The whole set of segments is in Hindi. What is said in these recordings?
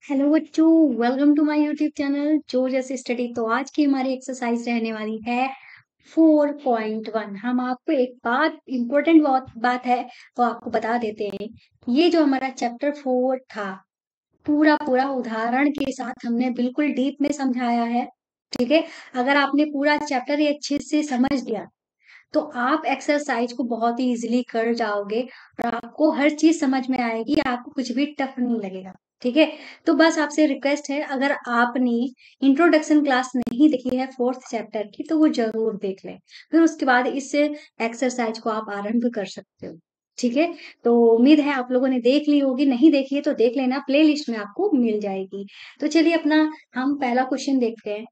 हेलो बच्चों, welcome to my YouTube channel जो जैसे स्टडी। तो आज की हमारी एक्सरसाइज रहने वाली है 4.1। हम आपको एक बात इम्पोर्टेंट बात है वो आपको बता देते हैं। ये जो हमारा चैप्टर 4 था, पूरा पूरा उदाहरण के साथ हमने बिल्कुल डीप में समझाया है। ठीक है, अगर आपने पूरा चैप्टर ये अच्छे से समझ लिया तो आप एक्सरसाइज को बहुत ही इजीली कर जाओगे और आपको हर चीज समझ में आएगी, आपको कुछ भी टफ नहीं लगेगा। ठीक है, तो बस आपसे रिक्वेस्ट है, अगर आपने इंट्रोडक्शन क्लास नहीं देखी है फोर्थ चैप्टर की तो वो जरूर देख लें, फिर उसके बाद इस एक्सरसाइज को आप आरंभ कर सकते हो। ठीक है, तो उम्मीद है आप लोगों ने देख ली होगी, नहीं देखी है तो देख लेना, प्ले लिस्ट में आपको मिल जाएगी। तो चलिए अपना हम पहला क्वेश्चन देखते हैं।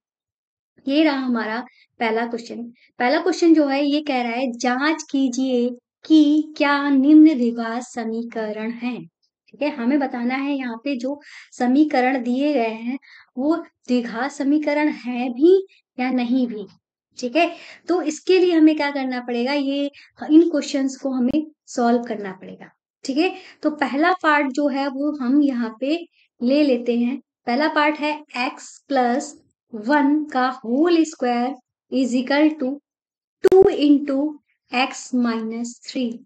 ये रहा हमारा पहला क्वेश्चन। पहला क्वेश्चन जो है ये कह रहा है, जांच कीजिए कि क्या निम्न द्विघात समीकरण है। ठीक है, हमें बताना है यहाँ पे जो समीकरण दिए गए हैं वो द्विघात समीकरण है भी या नहीं भी। ठीक है, तो इसके लिए हमें क्या करना पड़ेगा, ये इन क्वेश्चंस को हमें सॉल्व करना पड़ेगा। ठीक है, तो पहला पार्ट जो है वो हम यहाँ पे ले लेते हैं। पहला पार्ट है x+1 का whole square is equal to 2 × x-3।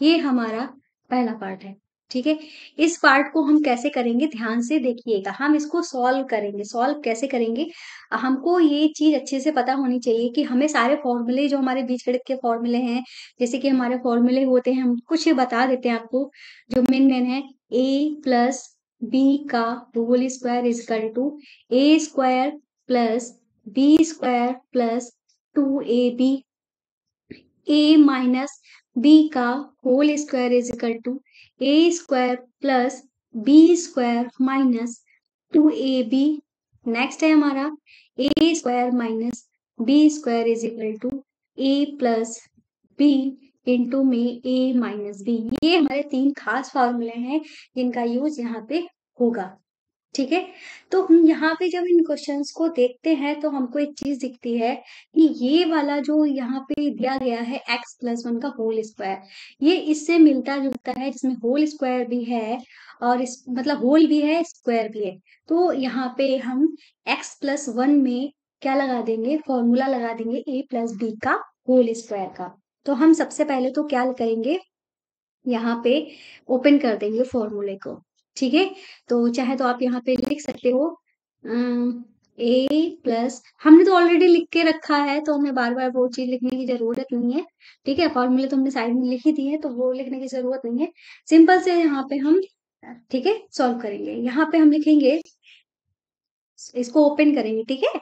ये हमारा पहला पार्ट है। ठीक है, इस पार्ट को हम कैसे करेंगे ध्यान से देखिएगा। हम इसको सॉल्व करेंगे। सॉल्व कैसे करेंगे, हमको ये चीज अच्छे से पता होनी चाहिए कि हमें सारे फॉर्मूले जो हमारे बीजगणित के फॉर्मूले हैं, जैसे कि हमारे फॉर्मूले होते हैं, हम कुछ बता देते हैं आपको। जो मेन मेन है, a+b का whole square is equal to a² + b² + 2ab। a-b का whole square is equal to a² + b² - 2ab। Next है हमारा a² - b² is equal to a+b into में a-b। ये हमारे तीन खास फॉर्मूले हैं जिनका यूज यहाँ पे होगा। ठीक है, तो हम यहाँ पे जब इन क्वेश्चंस को देखते हैं तो हमको एक चीज दिखती है कि ये वाला जो यहाँ पे दिया गया है x+1 का होल स्क्वायर, ये इससे मिलता जुलता है, जिसमें होल स्क्वायर भी है और इस मतलब होल भी है स्क्वायर भी है। तो यहाँ पे हम x+1 में क्या लगा देंगे, फॉर्मूला लगा देंगे a+b का होल स्क्वायर का। तो हम सबसे पहले तो क्या करेंगे, यहाँ पे ओपन कर देंगे फॉर्मूले को। ठीक है, तो चाहे तो आप यहाँ पे लिख सकते हो a+, हमने तो ऑलरेडी लिख के रखा है तो हमें बार बार वो चीज लिखने की जरूरत नहीं है। ठीक है, फॉर्मूले तो हमने साइड में लिख ही दिए तो वो लिखने की जरूरत नहीं है। सिंपल से यहाँ पे हम, ठीक है, सॉल्व करेंगे। यहाँ पे हम लिखेंगे, इसको ओपन करेंगे। ठीक है,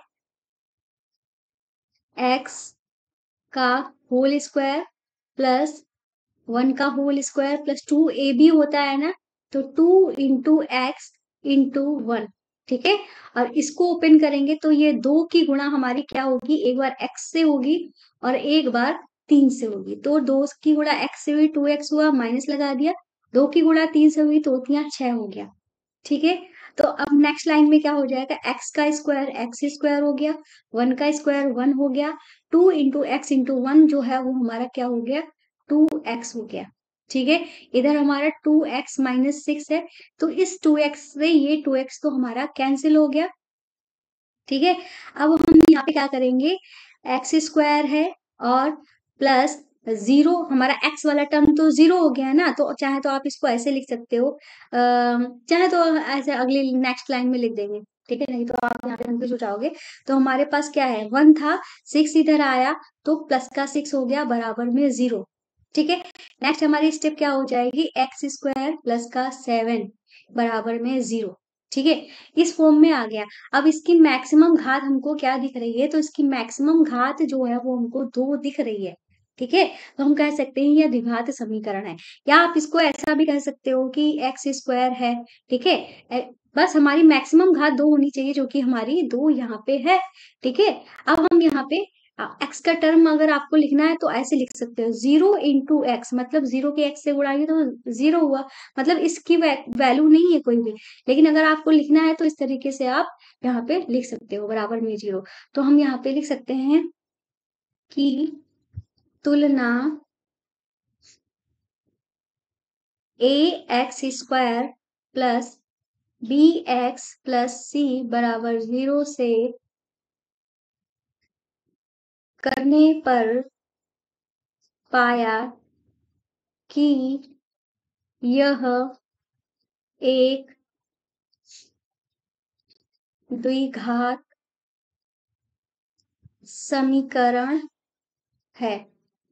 x का होल स्क्वायर +1 का होल स्क्वायर +2ab होता है ना, तो 2 × x × 1। ठीक है, और इसको ओपन करेंगे तो ये 2 की गुणा हमारी क्या होगी, एक बार x से होगी और एक बार 3 से होगी। तो 2 की गुणा x से हुई 2x हुआ, माइनस लगा दिया। 2 की गुणा 3 से हुई तो 6 हो गया। ठीक है, तो अब नेक्स्ट लाइन में क्या हो जाएगा, x का स्क्वायर x² हो गया, 1 का स्क्वायर 1 हो गया, 2 × x × 1 जो है वो हमारा क्या हो गया, 2x हो गया। ठीक है, इधर हमारा 2x - 6 है, तो इस 2x से ये 2x तो हमारा कैंसिल हो गया। ठीक है, अब हम यहाँ पे क्या करेंगे, x² है और प्लस 0, हमारा x वाला टर्म तो 0 हो गया है ना, तो चाहे तो आप इसको ऐसे लिख सकते हो, चाहे तो ऐसे अगली नेक्स्ट लाइन में लिख देंगे। ठीक है, नहीं तो आप यहाँ पे कंफ्यूज हो जाओगे। तो हमारे पास क्या है, 1 था, 6 इधर आया तो प्लस का 6 हो गया बराबर में 0। ठीक है, नेक्स्ट हमारी स्टेप क्या हो जाएगी, x² प्लस का 7 बराबर में 0। ठीक है, इस फॉर्म में आ गया। अब इसकी मैक्सिमम घात हमको क्या दिख रही है, तो इसकी मैक्सिमम घात जो है वो हमको 2 दिख रही है। ठीक है, तो हम कह सकते हैं यह द्विघात समीकरण है, या आप इसको ऐसा भी कह सकते हो कि x² है। ठीक है, बस हमारी मैक्सिमम घात 2 होनी चाहिए, जो कि हमारी 2 यहाँ पे है। ठीक है, अब हम यहाँ पे x का टर्म अगर आपको लिखना है तो ऐसे लिख सकते हो, 0 × x, मतलब 0 के x से गुणा तो 0 हुआ, मतलब इसकी वैल्यू नहीं है कोई भी। लेकिन अगर आपको लिखना है तो इस तरीके से आप यहाँ पे लिख सकते हो, बराबर में 0। तो हम यहाँ पे लिख सकते हैं कि तुलना ax² B x plus c बराबर 0 से करने पर पाया कि यह एक द्विघात समीकरण है।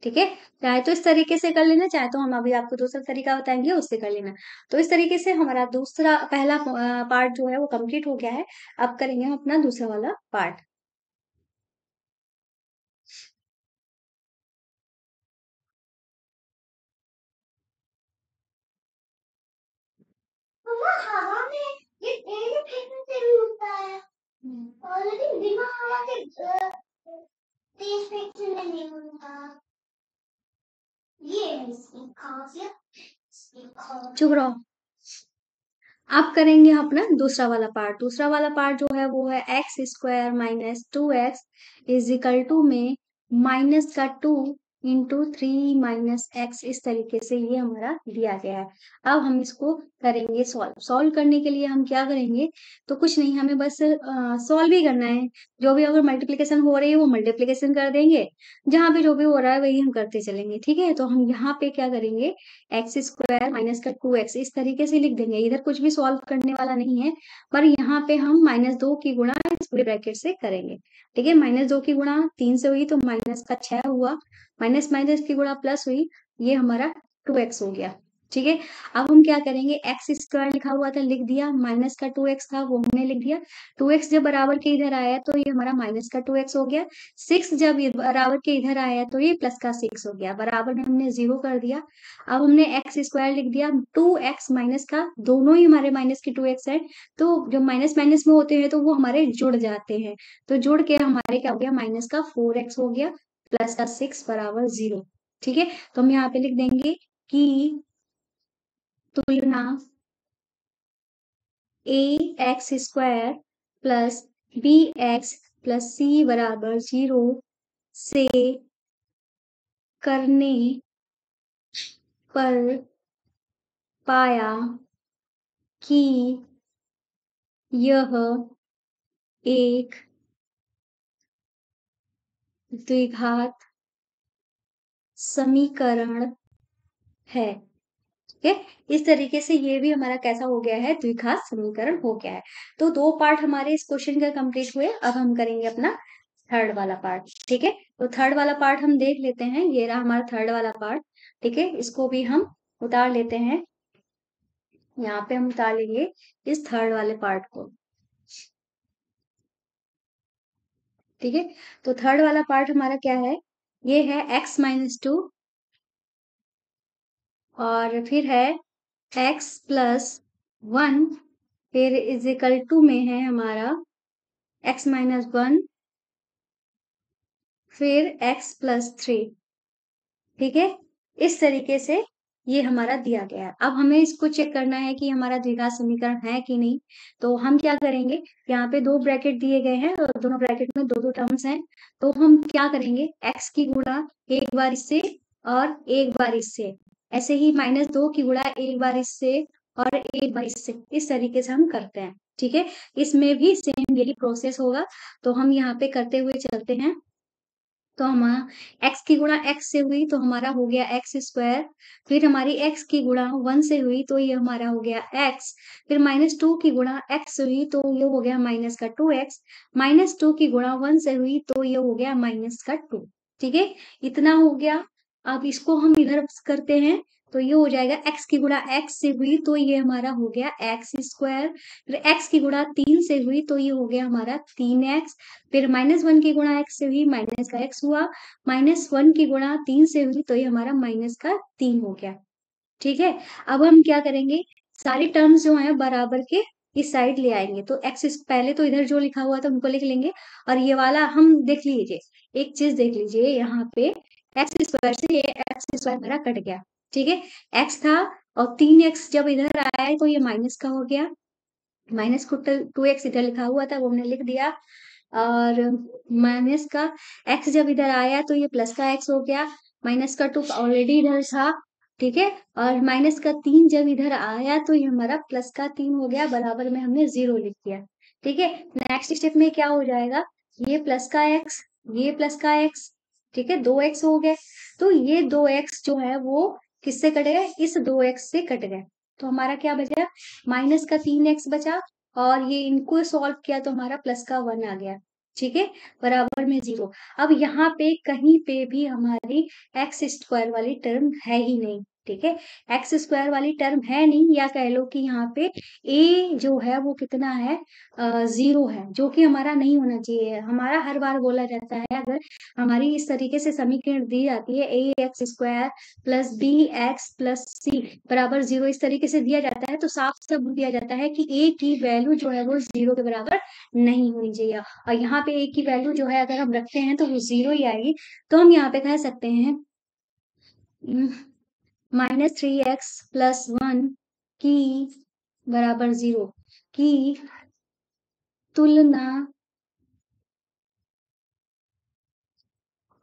ठीक है, चाहे तो इस तरीके से कर लेना, चाहे तो हम अभी आपको दूसरा तरीका बताएंगे उससे कर लेना। तो इस तरीके से हमारा दूसरा पहला पार्ट जो है वो कंप्लीट हो गया है। अब करेंगे हम अपना दूसरा वाला पार्ट। हवा में ये तेज फेंकने से भी होता है। ऑलरेडी बिना हवा के तेज फेंकने से नहीं होता। ये है इसकी खासियत। चुप रहो। अब करेंगे अपना दूसरा वाला पार्ट। दूसरा वाला पार्ट जो है वो है x square minus 2x is equal to में माइनस का 2 इंटू 3 माइनस एक्स, इस तरीके से ये हमारा दिया गया है। अब हम इसको करेंगे सॉल्व। सॉल्व करने के लिए हम क्या करेंगे, तो कुछ नहीं, हमें बस सॉल्व ही करना है। जो भी अगर मल्टीप्लिकेशन हो रही है वो मल्टीप्लिकेशन कर देंगे, जहां पे जो भी हो रहा है वही हम करते चलेंगे। ठीक है, तो हम यहाँ पे क्या करेंगे, एक्स स्क्वायर माइनस का 2x इस तरीके से लिख देंगे। इधर कुछ भी सॉल्व करने वाला नहीं है, पर यहाँ पे हम -2 की गुणा इस पूरे ब्रैकेट से करेंगे। ठीक है, -2 की गुणा 3 से हुई तो माइनस का 6 हुआ, माइनस माइनस की गुणा प्लस हुई, ये हमारा 2x हो गया। ठीक है, अब हम क्या करेंगे, एक्स स्क्वायर लिखा हुआ था लिख दिया, माइनस का 2x था वो हमने लिख दिया। 2x जब बराबर के इधर आया तो ये हमारा माइनस का 2x हो गया। 6 जब ये बराबर के इधर आया तो ये प्लस का 6 हो गया, बराबर में हमने 0 कर दिया। अब हमने एक्स स्क्वायर लिख दिया, 2x माइनस का, दोनों ही हमारे माइनस के 2x है, तो जब माइनस माइनस में होते हैं तो वो हमारे जुड़ जाते हैं, तो जुड़ के हमारे क्या हो गया, माइनस का 4x हो गया प्लस का 6 बराबर 0। ठीक है, तो हम यहाँ पे लिख देंगे कि तुलना a x square plus b x plus c बराबर 0 से करने पर पाया कि यह एक द्विघात समीकरण है। ठीक है, इस तरीके से ये भी हमारा कैसा हो गया है, द्विघात समीकरण हो गया है। तो दो पार्ट हमारे इस क्वेश्चन के कंप्लीट हुए। अब हम करेंगे अपना थर्ड वाला पार्ट। ठीक है, तो थर्ड वाला पार्ट हम देख लेते हैं। ये रहा हमारा थर्ड वाला पार्ट। ठीक है, इसको भी हम उतार लेते हैं। यहाँ पे हम उतार लेंगे इस थर्ड वाले पार्ट को। ठीक है, तो थर्ड वाला पार्ट हमारा क्या है, ये है x-2 और फिर है x+1, फिर इज इक्वल टू में है हमारा x-1, फिर x+3। ठीक है, इस तरीके से ये हमारा दिया गया है। अब हमें इसको चेक करना है कि हमारा द्विघात समीकरण है कि नहीं। तो हम क्या करेंगे, यहाँ पे दो ब्रैकेट दिए गए हैं और दोनों ब्रैकेट में दो दो टर्म्स हैं, तो हम क्या करेंगे, x की गुणा एक बार इससे और एक बार इससे, ऐसे ही -2 की गुणा एक बार इससे और एक बार इससे, इस तरीके से हम करते हैं। ठीक है, इसमें भी सेम यही प्रोसेस होगा। तो हम यहाँ पे करते हुए चलते हैं। तो हमारा x की गुणा x से हुई तो हमारा हो गया एक्स स्क्वायर, फिर हमारी x की गुणा 1 से हुई तो ये हमारा हो गया x, फिर -2 की गुणा x से हुई तो ये हो गया माइनस का 2x, -2 की गुणा 1 से हुई तो ये हो गया माइनस का 2। ठीक है, इतना हो गया। अब इसको हम इधर करते हैं तो ये हो जाएगा x की गुणा x से हुई तो ये हमारा हो गया एक्स स्क्वायर, फिर x की गुणा 3 से हुई तो ये हो गया हमारा 3x, फिर -1 की गुणा x से हुई माइनस का x हुआ, -1 की गुणा 3 से हुई तो ये हमारा माइनस का 3 हो गया। ठीक है, अब हम क्या करेंगे, सारी टर्म्स जो है बराबर के इस साइड ले आएंगे। तो एक्स पहले तो इधर जो लिखा हुआ था उनको लिख लेंगे, और ये वाला हम देख लीजिए, एक चीज देख लीजिए यहाँ पे, एक्स स्क्वायर से ये एक्स स्क्वायर मेरा कट गया। ठीक है, एक्स था और 3x जब इधर आया है तो ये माइनस का हो गया, माइनस को 2x इधर लिखा हुआ था वो हमने लिख दिया, और माइनस का x जब इधर आया तो ये प्लस का x हो गया, माइनस का 2 ऑलरेडी इधर था ठीक है, और माइनस का 3 जब इधर आया तो ये हमारा प्लस का 3 हो गया, बराबर में हमने 0 लिख दिया। ठीक है, नेक्स्ट स्टेप में क्या हो जाएगा, ये प्लस का x, ये प्लस का x, ठीक है, 2x हो गए। तो ये 2x जो है वो किससे कट गए, इस 2x से कट गए। तो हमारा क्या बचा, माइनस का 3x बचा, और ये इनको सॉल्व किया तो हमारा प्लस का 1 आ गया। ठीक है, बराबर में 0। अब यहाँ पे कहीं पे भी हमारी एक्स स्क्वायर वाली टर्म है ही नहीं। ठीक है, एक्स स्क्वायर वाली टर्म है नहीं, या कह लो कि यहाँ पे ए जो है वो कितना है, 0 है, जो कि हमारा नहीं होना चाहिए। हमारा हर बार बोला जाता है, अगर हमारी इस तरीके से समीकरण दी जाती है, a x square plus b x plus c बराबर 0, इस तरीके से दिया जाता है, तो साफ साफ दिया जाता है कि ए की वैल्यू जो है वो 0 के बराबर नहीं होनी चाहिए। और यहाँ पे ए की वैल्यू जो है अगर हम रखते हैं तो वो 0 ही आएगी। तो हम यहाँ पे कह सकते हैं -3x+1 की बराबर 0 की तुलना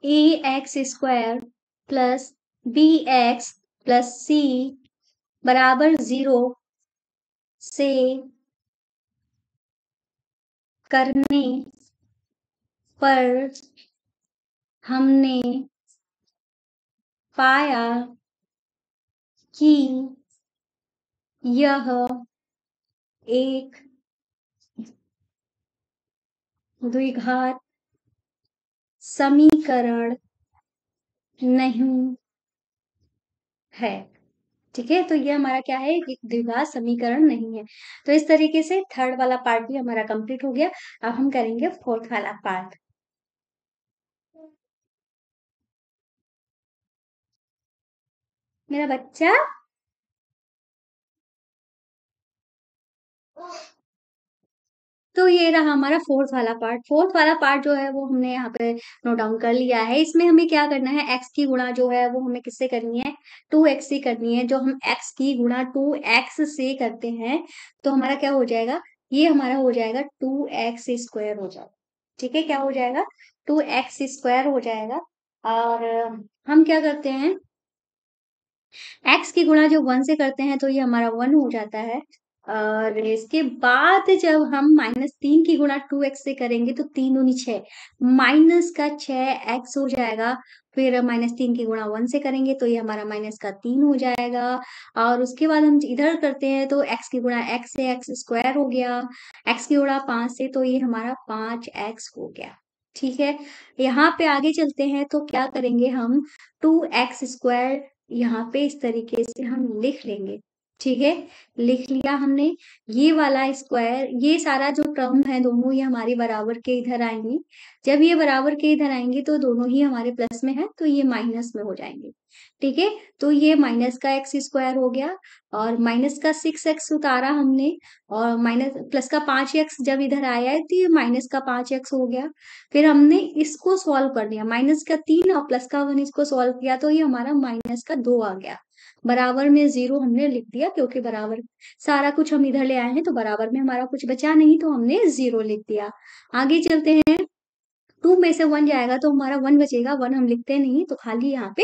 a x square plus b x plus c बराबर 0 से करने पर हमने पाया कि यह एक द्विघात समीकरण नहीं है। ठीक है, तो ये हमारा क्या है, एक द्विघात समीकरण नहीं है। तो इस तरीके से थर्ड वाला पार्ट भी हमारा कंप्लीट हो गया। अब हम करेंगे फोर्थ वाला पार्ट। मेरा बच्चा, तो ये रहा हमारा फोर्थ वाला पार्ट। फोर्थ वाला पार्ट जो है वो हमने यहाँ पे नोट डाउन कर लिया है। इसमें हमें क्या करना है, एक्स की गुणा जो है वो हमें किससे करनी है, 2x से करनी है। जो हम एक्स की गुणा 2x से करते हैं तो हमारा क्या हो जाएगा, ये हमारा हो जाएगा 2x² हो जाएगा। ठीक है, क्या हो जाएगा, 2x² हो जाएगा। और हम क्या करते हैं, एक्स की गुणा जब 1 से करते हैं तो ये हमारा 1 हो जाता है। और इसके बाद जब हम -3 की गुणा 2x से करेंगे तो 3 दूनी 6, माइनस का 6x हो जाएगा। फिर -3 की गुणा 1 से करेंगे तो ये हमारा माइनस का 3 हो जाएगा। और उसके बाद हम इधर करते हैं तो x की गुणा x से x² हो गया, x की गुणा 5 से तो ये हमारा 5x हो गया। ठीक है, यहाँ पे आगे चलते हैं तो क्या करेंगे हम, 2x² यहाँ पे इस तरीके से हम लिख लेंगे। ठीक है, लिख लिया हमने। ये वाला स्क्वायर, ये सारा जो टर्म है दोनों ये हमारी बराबर के इधर आएंगी। जब ये बराबर के इधर आएंगे तो दोनों ही हमारे प्लस में है तो ये माइनस में हो जाएंगे। ठीक है, तो ये माइनस का x² हो गया, और माइनस का 6x उतारा हमने, और माइनस प्लस का 5x जब इधर आया है तो ये माइनस का 5x हो गया। फिर हमने इसको सॉल्व कर लिया, माइनस का 3 और प्लस का 1 इसको सॉल्व किया तो ये हमारा माइनस का 2 आ गया। बराबर में 0 हमने लिख दिया, क्योंकि बराबर सारा कुछ हम इधर ले आए हैं तो बराबर में हमारा कुछ बचा नहीं तो हमने 0 लिख दिया। आगे चलते हैं, 2 में से 1 जाएगा तो हमारा 1 बचेगा, 1 हम लिखते नहीं तो खाली यहाँ पे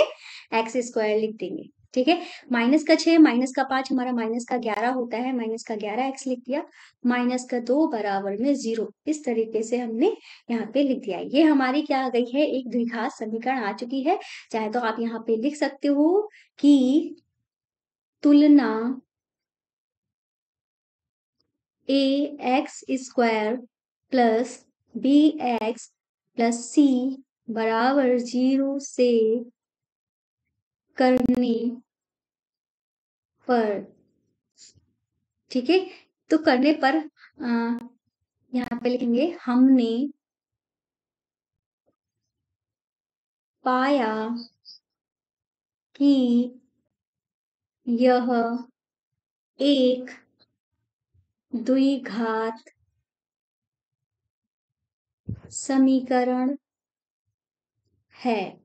x² लिख देंगे। ठीक है, माइनस का 6 माइनस का 5 हमारा माइनस का 11 होता है, माइनस का 11x लिख दिया, माइनस का 2 बराबर में 0। इस तरीके से हमने यहाँ पे लिख दिया। ये हमारी क्या आ गई है, एक द्विघात समीकरण आ चुकी है। चाहे तो आप यहाँ पे लिख सकते हो कि तुलना ax² plus bx plus c बराबर 0 से करने पर, ठीक है, तो करने पर यहाँ पे लिखेंगे हमने पाया कि यह एक द्विघात समीकरण है।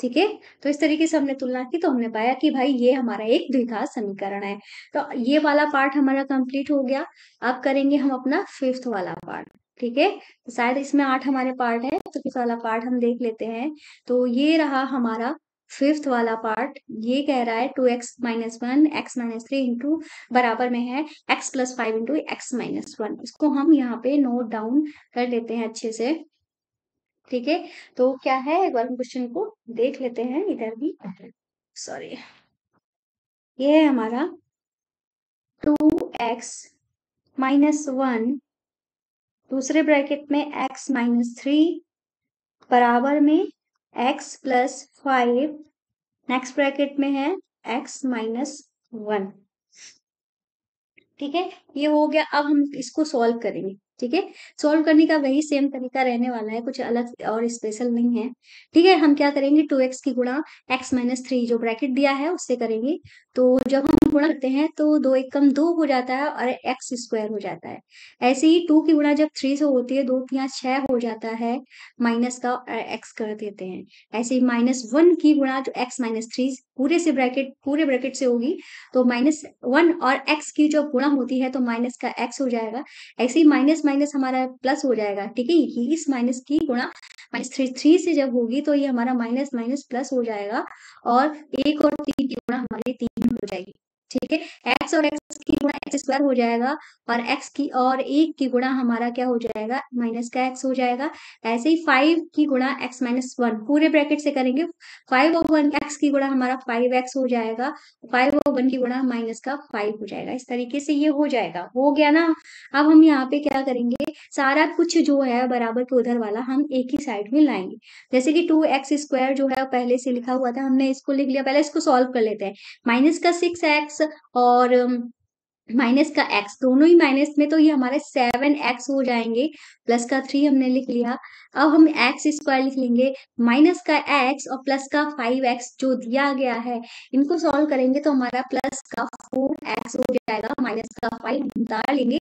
ठीक है, तो इस तरीके से हमने तुलना की तो हमने पाया कि भाई ये हमारा एक द्विघात समीकरण है। तो ये वाला पार्ट हमारा कंप्लीट हो गया। अब करेंगे हम अपना फिफ्थ वाला पार्ट। ठीक है, तो शायद इसमें 8 हमारे पार्ट है तो फिफ्थ वाला पार्ट हम देख लेते हैं। तो ये रहा हमारा फिफ्थ वाला पार्ट ये कह रहा है 2x-1 x-3 इंटू बराबर में है x+5 इंटू x-1। इसको हम यहाँ पे नोट डाउन कर लेते हैं अच्छे से। ठीक है, तो क्या है एक बार क्वेश्चन को देख लेते हैं इधर भी। सॉरी, ये है हमारा 2x-1 दूसरे ब्रैकेट में x-3 बराबर में x+5 नेक्स्ट ब्रैकेट में है x-1। ठीक है, ये हो गया। अब हम इसको सॉल्व करेंगे। ठीक है, सॉल्व करने का वही सेम तरीका रहने वाला है, कुछ अलग और स्पेशल नहीं है। ठीक है, हम क्या करेंगे 2x की गुणा x-3 जो ब्रैकेट दिया है उससे करेंगे। तो जब हम गुणा करते हैं तो 2 एकम 2 हो जाता है और x स्क्वायर हो जाता है। ऐसे ही 2 की गुणा जब 3 से होती है 2 की यहाँ 6 हो जाता है, माइनस का x कर देते हैं। ऐसे ही -1 की गुणा जो x-3 पूरे ब्रैकेट से होगी तो -1 और x की जब गुणा होती है तो माइनस का x हो जाएगा। ऐसे ही माइनस माइनस हमारा प्लस हो जाएगा। ठीक है, ये इस माइनस की गुणा -3 से जब होगी तो ये हमारा माइनस माइनस प्लस हो जाएगा और 1 और 3 की गुणा हमारी 3 हो जाएगी। ठीक है, x और x की गुणा x स्क्वायर हो जाएगा और x की और 1 की गुणा हमारा क्या हो जाएगा, माइनस का x हो जाएगा। ऐसे ही 5 की गुणा x-1 पूरे ब्रैकेट से करेंगे। 5 और 1 x की गुणा हमारा 5x हो जाएगा, 5 और 1 की गुणा माइनस का 5 हो जाएगा। इस तरीके से ये हो जाएगा, हो गया ना। अब हम यहाँ पे क्या करेंगे, सारा कुछ जो है बराबर के उधर वाला हम एक ही साइड में लाएंगे। जैसे कि 2x² जो है पहले से लिखा हुआ था, हमने इसको लिख लिया। पहले इसको सॉल्व कर लेते हैं। माइनस का 6x और माइनस का x दोनों ही माइनस में, तो ये हमारे 7x हो जाएंगे। प्लस का 3 हमने लिख लिया। अब हम x स्क्वायर लिख लेंगे। माइनस का x और प्लस का 5x जो दिया गया है, इनको सॉल्व करेंगे तो हमारा प्लस का 4x हो जाएगा, माइनस का 5 निकाल लेंगे।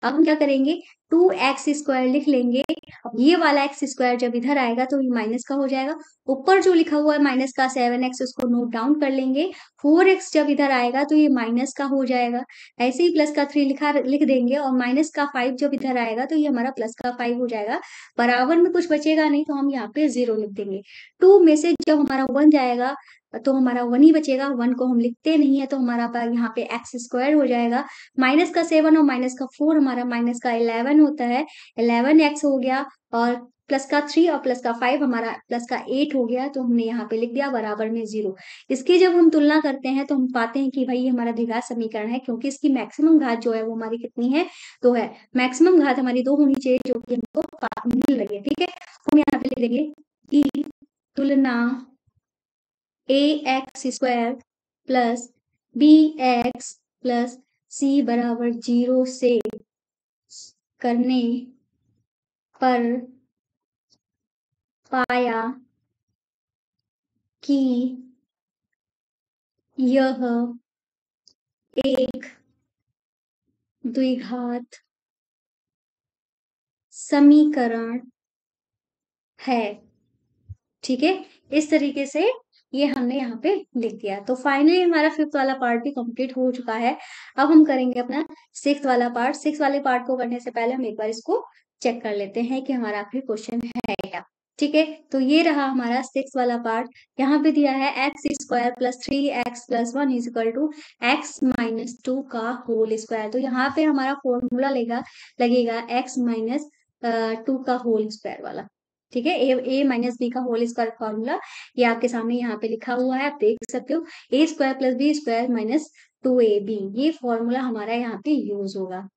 अब हम क्या करेंगे 2x² लिख लेंगे। अब ये वाला x² जब इधर आएगा तो ये माइनस का हो जाएगा। ऊपर जो लिखा हुआ है माइनस का 7x उसको नोट डाउन कर लेंगे। 4x जब इधर आएगा तो ये माइनस का हो जाएगा। ऐसे ही प्लस का 3 लिख देंगे और माइनस का 5 जब इधर आएगा तो ये हमारा प्लस का 5 हो जाएगा। बराबर में कुछ बचेगा नहीं तो हम यहाँ पे 0 लिख देंगे। 2 में से जब हमारा 1 जाएगा तो हमारा 1 ही बचेगा। 1 को हम लिखते नहीं है तो हमारा यहाँ पे x² हो जाएगा। माइनस का 7 और माइनस का 4 हमारा माइनस का 11 होता है, 11x हो गया। और प्लस का 3 और प्लस का 5 हमारा प्लस का 8 हो गया, तो हमने यहाँ पे लिख दिया बराबर में 0। इसकी जब हम तुलना करते हैं तो हम पाते हैं कि भाई ये हमारा द्विघात समीकरण है, क्योंकि इसकी मैक्सिमम घात जो है वो हमारी कितनी है, 2 है। मैक्सिमम घात हमारी 2 होनी चाहिए जो कि हमको मिल रही है। ठीक है, हम यहाँ पे लिख देंगे कि तुलना ax² plus bx plus c बराबर 0 से करने पर पाया कि यह एक द्विघात समीकरण है। ठीक है, इस तरीके से ये हमने यहाँ पे लिख दिया। तो फाइनली हमारा फिफ्थ वाला पार्ट भी कंप्लीट हो चुका है। अब हम करेंगे अपना सिक्स्थ वाला पार्ट। सिक्स वाले पार्ट को करने से पहले हम एक बार इसको चेक कर लेते हैं कि हमारा आखिरी क्वेश्चन है क्या। ठीक है, तो ये रहा हमारा सिक्स वाला पार्ट। यहाँ पे दिया है x² plus 3x plus 1 is equal to x-2 का होल स्क्वायर। तो यहाँ पे हमारा फॉर्मूला लगेगा x-2 का होल स्क्वायर वाला। ठीक है, ए माइनस बी का होल स्क्वायर फॉर्मूला ये आपके सामने यहाँ पे लिखा हुआ है, आप देख सकते हो। a² plus b² minus 2ab ये फॉर्मूला हमारा यहाँ पे यूज होगा।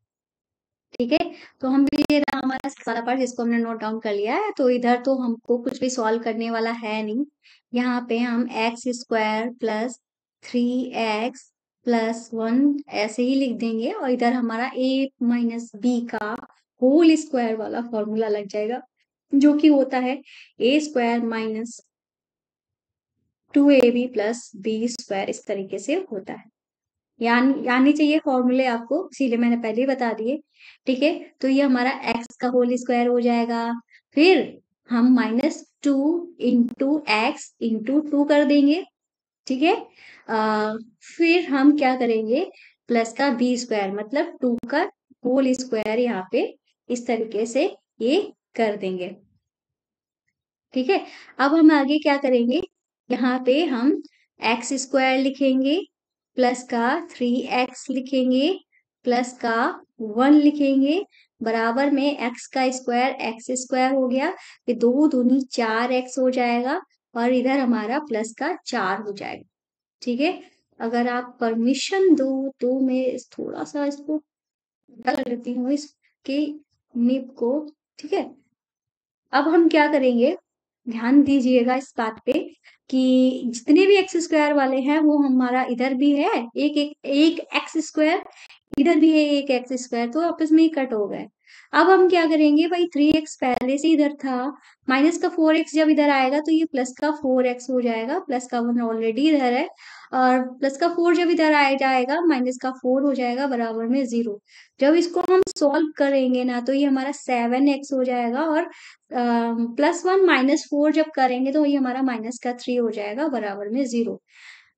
ठीक है, तो हम ये रहा हमारा सारा पार्ट जिसको हमने नोट डाउन कर लिया है। तो इधर तो हमको कुछ भी सॉल्व करने वाला है नहीं। यहाँ पे हम x² प्लस 3x प्लस 1 ऐसे ही लिख देंगे और इधर हमारा a माइनस बी का होल स्क्वायर वाला फॉर्मूला लग जाएगा, जो कि होता है a² minus 2ab plus b²। इस तरीके से होता है, यानी चाहिए फॉर्मूले आपको, इसीलिए मैंने पहले ही बता दिए। ठीक है, तो ये हमारा x का होल स्क्वायर हो जाएगा। फिर हम -2 इंटू एक्स इंटू 2 कर देंगे। ठीक है, फिर हम क्या करेंगे प्लस का b² मतलब 2 का होल स्क्वायर यहाँ पे इस तरीके से ये कर देंगे। ठीक है, अब हम आगे क्या करेंगे, यहाँ पे हम एक्स स्क्वायर लिखेंगे, प्लस का 3x लिखेंगे, प्लस का 1 लिखेंगे, बराबर में एक्स का स्क्वायर एक्स स्क्वायर हो गया, फिर 2 दूनी 4x हो जाएगा, और इधर हमारा प्लस का 4 हो जाएगा। ठीक है, अगर आप परमिशन दो तो मैं थोड़ा सा इसको कर लेती हूँ, इसके निब को। ठीक है, अब हम क्या करेंगे, ध्यान दीजिएगा इस बात पे कि जितने भी एक्स स्क्वायर वाले हैं वो हमारा इधर भी है, एक एक एक एक्स स्क्वायर, इधर भी है एक एक्स स्क्वायर, तो आपस में ही कट हो गए। अब हम क्या करेंगे भाई, 3x पहले से इधर था, माइनस का 4x जब इधर आएगा तो ये प्लस का 4x हो जाएगा, प्लस का 1 ऑलरेडी इधर है, और प्लस का 4 जब इधर आ जाएगा माइनस का 4 हो जाएगा, बराबर में 0। जब इसको हम सॉल्व करेंगे ना तो ये हमारा 7x हो जाएगा, और +1 -4 जब करेंगे तो ये हमारा -3 हो जाएगा, बराबर में 0।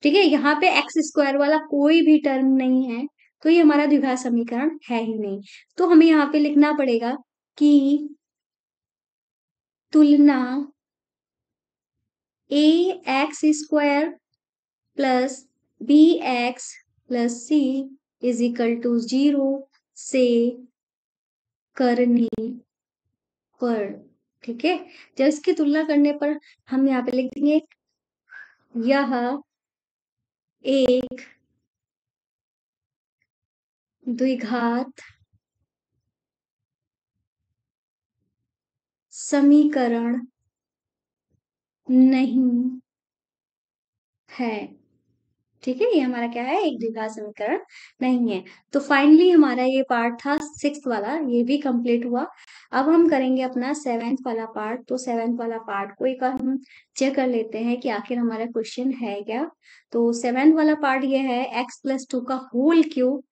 ठीक है, यहाँ पे एक्स स्क्वायर वाला कोई भी टर्म नहीं है, तो ये हमारा द्विघात समीकरण है ही नहीं। तो हमें यहाँ पे लिखना पड़ेगा कि तुलना a x square plus b x plus c is equal to 0 से करने पर। ठीक है, जब इसकी तुलना करने पर हम यहाँ पे लिख देंगे यह एक द्विघात समीकरण नहीं है। ठीक है, ये हमारा क्या है, एक द्विघात समीकरण नहीं है। तो फाइनली हमारा ये पार्ट था 6th वाला, ये भी कंप्लीट हुआ। अब हम करेंगे अपना 7th वाला पार्ट। तो 7th वाला पार्ट को एक बार हम चेक कर लेते हैं कि आखिर हमारा क्वेश्चन है क्या। तो 7th वाला पार्ट ये है, x+2 का whole cube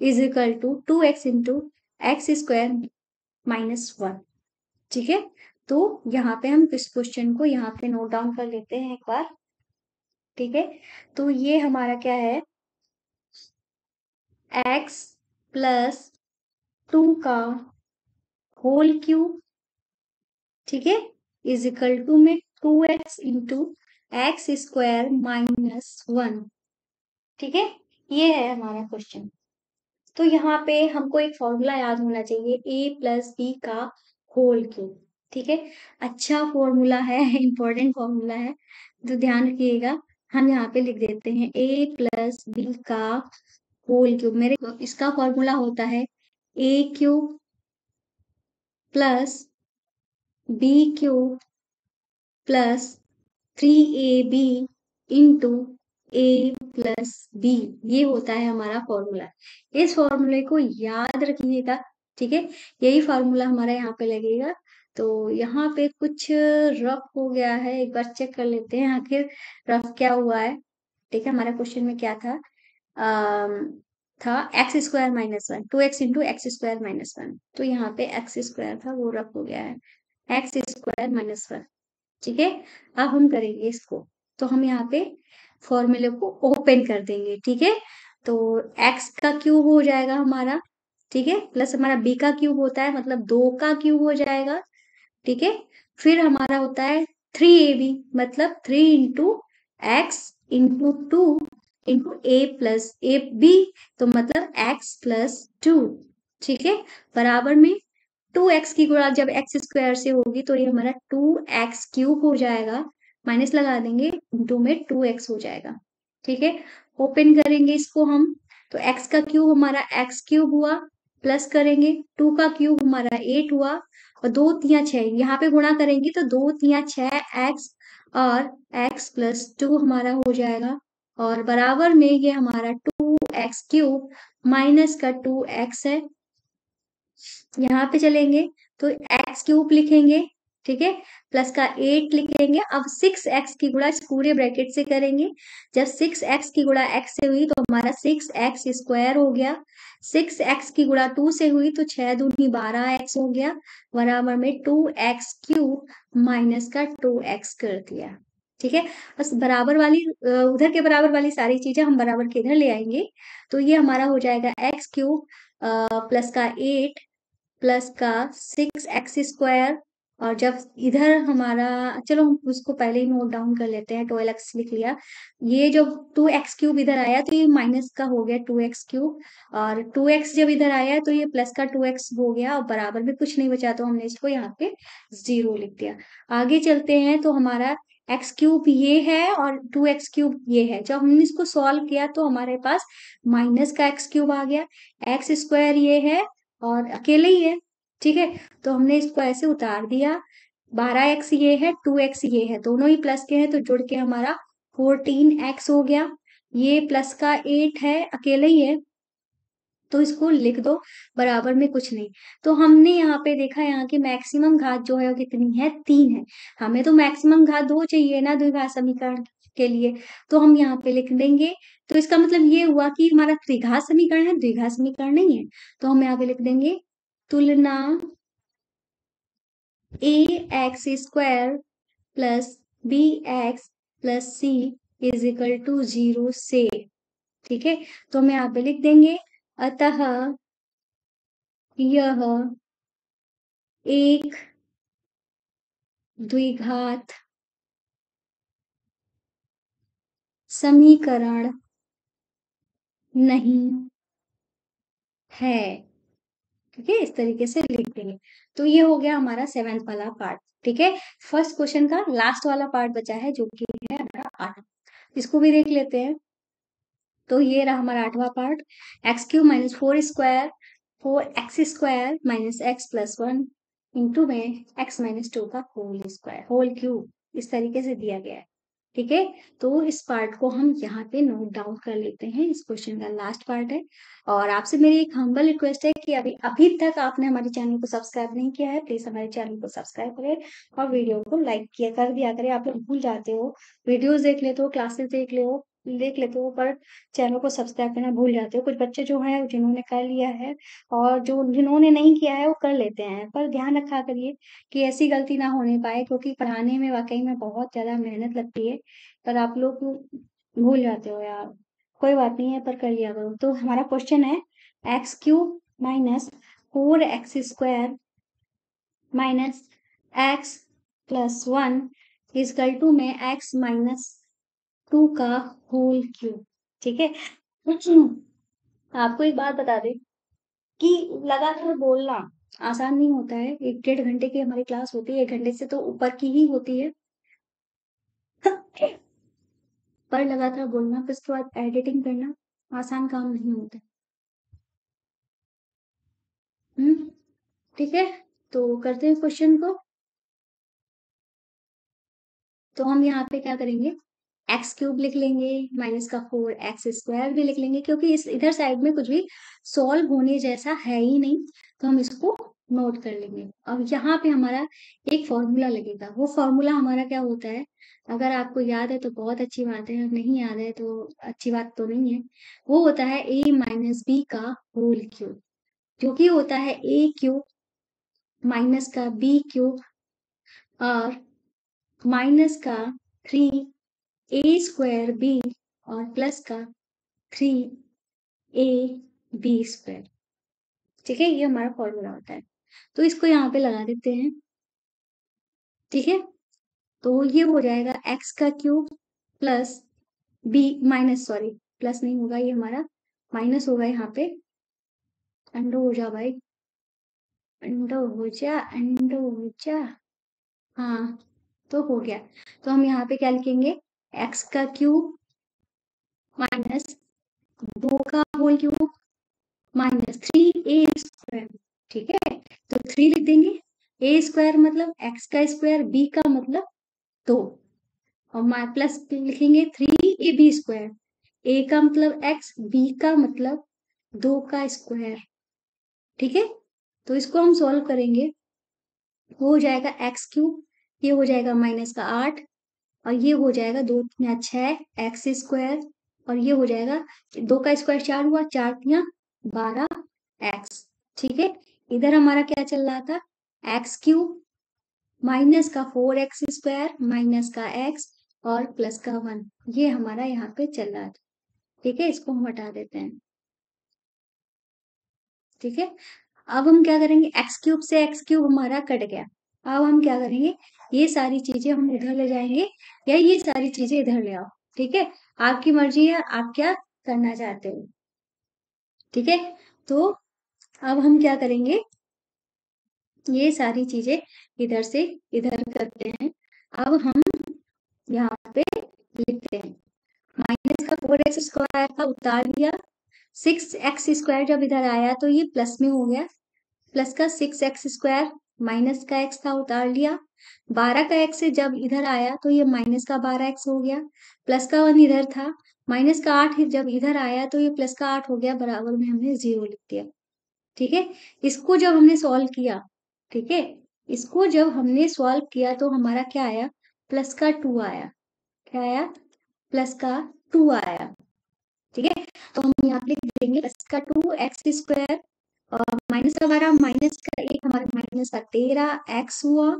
is equal to 2x into x square -1। ठीक है, तो यहाँ पे हम इस क्वेश्चन को यहाँ पे नोट डाउन कर लेते हैं एक बार। ठीक है, तो ये हमारा क्या है, x+2 का होल क्यूब, ठीक है, इज इक्वल टू में 2x इंटू एक्स स्क्वायर -1। ठीक है, ये है हमारा क्वेश्चन। तो यहाँ पे हमको एक फॉर्मूला याद होना चाहिए, a+b का होल क्यूब। ठीक है, अच्छा फॉर्मूला है, इंपॉर्टेंट फॉर्मूला है, तो ध्यान रखिएगा। हम यहाँ पे लिख देते हैं a+b का होल क्यूब। मेरे इसका फॉर्मूला होता है a³ plus b³ plus 3ab into a+b, ये होता है हमारा फॉर्मूला। इस फॉर्मूले को याद रखिएगा। ठीक है, यही फॉर्मूला हमारा यहाँ पे लगेगा। तो यहाँ पे कुछ रफ हो गया है, एक बार चेक कर लेते हैं आखिर रफ क्या हुआ है। ठीक है, हमारा क्वेश्चन में क्या था, था x² -1, 2x इंटू x² -1, तो यहाँ पे x² था वो रफ हो गया है, x² -1। ठीक है, अब हम करेंगे इसको, तो हम यहाँ पे फॉर्मूले को ओपन कर देंगे। ठीक है, तो x का क्यूब हो जाएगा हमारा, ठीक है, प्लस हमारा b का क्यूब होता है, मतलब 2 का क्यूब हो जाएगा। ठीक है, फिर हमारा होता है 3ab, मतलब 3 into x into 2 into a+b, तो मतलब x+2। ठीक है, बराबर में 2x की गुणा जब x² से होगी तो ये हमारा 2x³ हो जाएगा, माइनस लगा देंगे, इंटू में 2x हो जाएगा। ठीक है, ओपन करेंगे इसको हम, तो x का क्यूब हमारा x³ हुआ, प्लस करेंगे 2 का क्यूब हमारा 8 हुआ, और 2 तिया 6, यहाँ पे गुणा करेंगे तो 2 तिया 6x, और x+2 हमारा हो जाएगा, और बराबर में ये हमारा 2x³ माइनस का 2x है, यहाँ पे चलेंगे तो x³ लिखेंगे, ठीक है, प्लस का 8 लिखेंगे। अब 6x की गुणा इस पूरे ब्रैकेट से करेंगे, जब 6x की गुणा x से हुई तो हमारा 6x² हो गया, 6x की गुणा 2 से हुई तो 6 दूनी 12x हो गया, बराबर में 2x³ माइनस का 2x कर दिया। ठीक है, बस बराबर वाली उधर के बराबर वाली सारी चीजें हम बराबर के इधर ले आएंगे, तो ये हमारा हो जाएगा x³ प्लस का 8 प्लस का 6x² और जब इधर हमारा, चलो हम उसको पहले ही नोट डाउन कर लेते हैं, 12x लिख लिया। ये जब 2x³ इधर आया तो ये माइनस का हो गया 2x³, और 2x जब इधर आया तो ये प्लस का 2x हो गया, और बराबर में कुछ नहीं बचा तो हमने इसको यहाँ पे 0 लिख दिया। आगे चलते हैं तो हमारा x³ ये है और 2x³ ये है। जब हमने इसको सॉल्व किया तो हमारे पास माइनस का x³ आ गया, x² ये है और अकेले ही है, ठीक है। तो हमने इसको ऐसे उतार दिया, 12x ये है, 2x ये है, दोनों ही प्लस के हैं तो जुड़ के हमारा 14x हो गया। ये प्लस का 8 है, अकेले ही है, तो इसको लिख दो, बराबर में कुछ नहीं। तो हमने यहाँ पे देखा, यहाँ की मैक्सिमम घात जो है वो कितनी है, 3 है। हमें तो मैक्सिमम घात 2 चाहिए ना द्विघात समीकरण के लिए, तो हम यहाँ पे लिख देंगे। तो इसका मतलब ये हुआ कि हमारा त्रिघात समीकरण है, द्विघात समीकरण नहीं है। तो हम यहाँ पे लिख देंगे तुलना ax² plus bx plus c is equal to 0 से, ठीक है। तो हम यहाँ पे लिख देंगे, अतः यह एक द्विघात समीकरण नहीं है, ठीक है। इस तरीके से लिख देंगे। तो ये हो गया हमारा 7th वाला पार्ट, ठीक है। फर्स्ट क्वेश्चन का लास्ट वाला पार्ट बचा है जो कि है हमारा 8, इसको भी देख लेते हैं। तो ये रहा हमारा 8वां part, x³ minus 4² 4x² minus x plus 1 into में x माइनस 2 का होल क्यूब, इस तरीके से दिया गया है, ठीक है। तो इस पार्ट को हम यहाँ पे नोट डाउन कर लेते हैं, इस क्वेश्चन का लास्ट पार्ट है। और आपसे मेरी एक हम्बल रिक्वेस्ट है कि अभी अभी तक आपने हमारे चैनल को सब्सक्राइब नहीं किया है, प्लीज हमारे चैनल को सब्सक्राइब करें और वीडियो को लाइक किया कर दिया करें। आप लोग भूल जाते हो, वीडियोस देख लेते हो, क्लासेस देख लेते हो, पर चैनल को सब्सक्राइब करना भूल जाते हो। कुछ बच्चे जो है जिन्होंने कर लिया है और जो जिन्होंने नहीं किया है वो कर लेते हैं, पर ध्यान रखा करिए कि ऐसी गलती ना होने पाए, क्योंकि पढ़ाने में वाकई में बहुत ज्यादा मेहनत लगती है, पर आप लोग भूल जाते हो यार। कोई बात नहीं है, पर कर लिया करो। तो हमारा क्वेश्चन है x³ minus 4x² minus x plus 1 is equal to में x माइनस 2 का होल क्यूब, ठीक है। आपको एक बात बता दें कि लगातार बोलना आसान नहीं होता है। 1-1.5 घंटे की हमारी क्लास होती है, 1 घंटे से तो ऊपर की ही होती है। पर लगातार बोलना, फिर उसके बाद एडिटिंग करना आसान काम नहीं होता। ठीक है, तो करते हैं क्वेश्चन को। तो हम यहाँ पे क्या करेंगे, x³ लिख लेंगे, माइनस का 4x² भी लिख लेंगे, क्योंकि इस इधर साइड में कुछ भी सॉल्व होने जैसा है ही नहीं, तो हम इसको नोट कर लेंगे। अब यहाँ पे हमारा एक फॉर्मूला लगेगा, वो फॉर्मूला हमारा क्या होता है, अगर आपको याद है तो बहुत अच्छी बात है, नहीं याद है तो अच्छी बात तो नहीं है। वो होता है a माइनस बी का होल क्यूब, जो कि होता है a³ माइनस का b³ और माइनस का 3a² b और प्लस का 3ab², ठीक है। ये हमारा फॉर्मूला होता है, तो इसको यहाँ पे लगा देते हैं, ठीक है। तो ये हो जाएगा x³ plus b minus, sorry plus नहीं होगा, ये हमारा माइनस होगा यहाँ पे। अंडो हो जा भाई, अंडो हो जा, अंडो हो जा, हाँ तो हो गया। तो हम यहाँ पे क्या लिखेंगे, x³ माइनस 2 का होल क्यूब माइनस 3a², ठीक है। तो 3 लिख देंगे, a² मतलब x का स्क्वायर, b का मतलब 2, और प्लस लिखेंगे 3ab², a का मतलब x, b का मतलब 2 का स्क्वायर, ठीक है। तो इसको हम सॉल्व करेंगे, हो जाएगा x³, ये हो जाएगा माइनस का 8, और ये हो जाएगा 2 या 6 x², और ये हो जाएगा 2 का स्क्वायर 4 हुआ, 4×3 = 12x, ठीक है। इधर हमारा क्या चल रहा था, x³ माइनस का 4x² माइनस का x और प्लस का 1, ये हमारा यहाँ पे चल रहा था, ठीक है। इसको हम हटा देते हैं, ठीक है। अब हम क्या करेंगे, x³ से x³ हमारा कट गया, अब हम क्या करेंगे, ये सारी चीजें हम इधर ले जाएंगे या ये सारी चीजें इधर ले आओ। ठीक है, आपकी मर्जी है, आप क्या करना चाहते हो। ठीक है, तो अब हम क्या करेंगे, ये सारी चीजें इधर से इधर करते हैं। अब हम यहाँ पे लिखते हैं, माइनस का 4x² था, उतार दिया। 6x² जब इधर आया तो ये प्लस में हो गया, प्लस का 6x², माइनस का x था, उतार लिया। 12 का x से जब इधर आया तो ये माइनस का 12x हो गया, प्लस का 1 इधर था। माइनस का 8 जब इधर आया तो ये प्लस का 8 हो गया, बराबर में हमने 0 लिख दिया। ठीक है, इसको जब हमने सॉल्व किया, ठीक है, इसको जब हमने सॉल्व किया तो हमारा क्या आया, प्लस का 2 आया। क्या आया, प्लस का 2 आया। ठीक है, तो हम यहाँ पे लिख देंगे प्लस का 2x² और माइनस का 12, माइनस का 1 हमारा माइनस का 13x हुआ,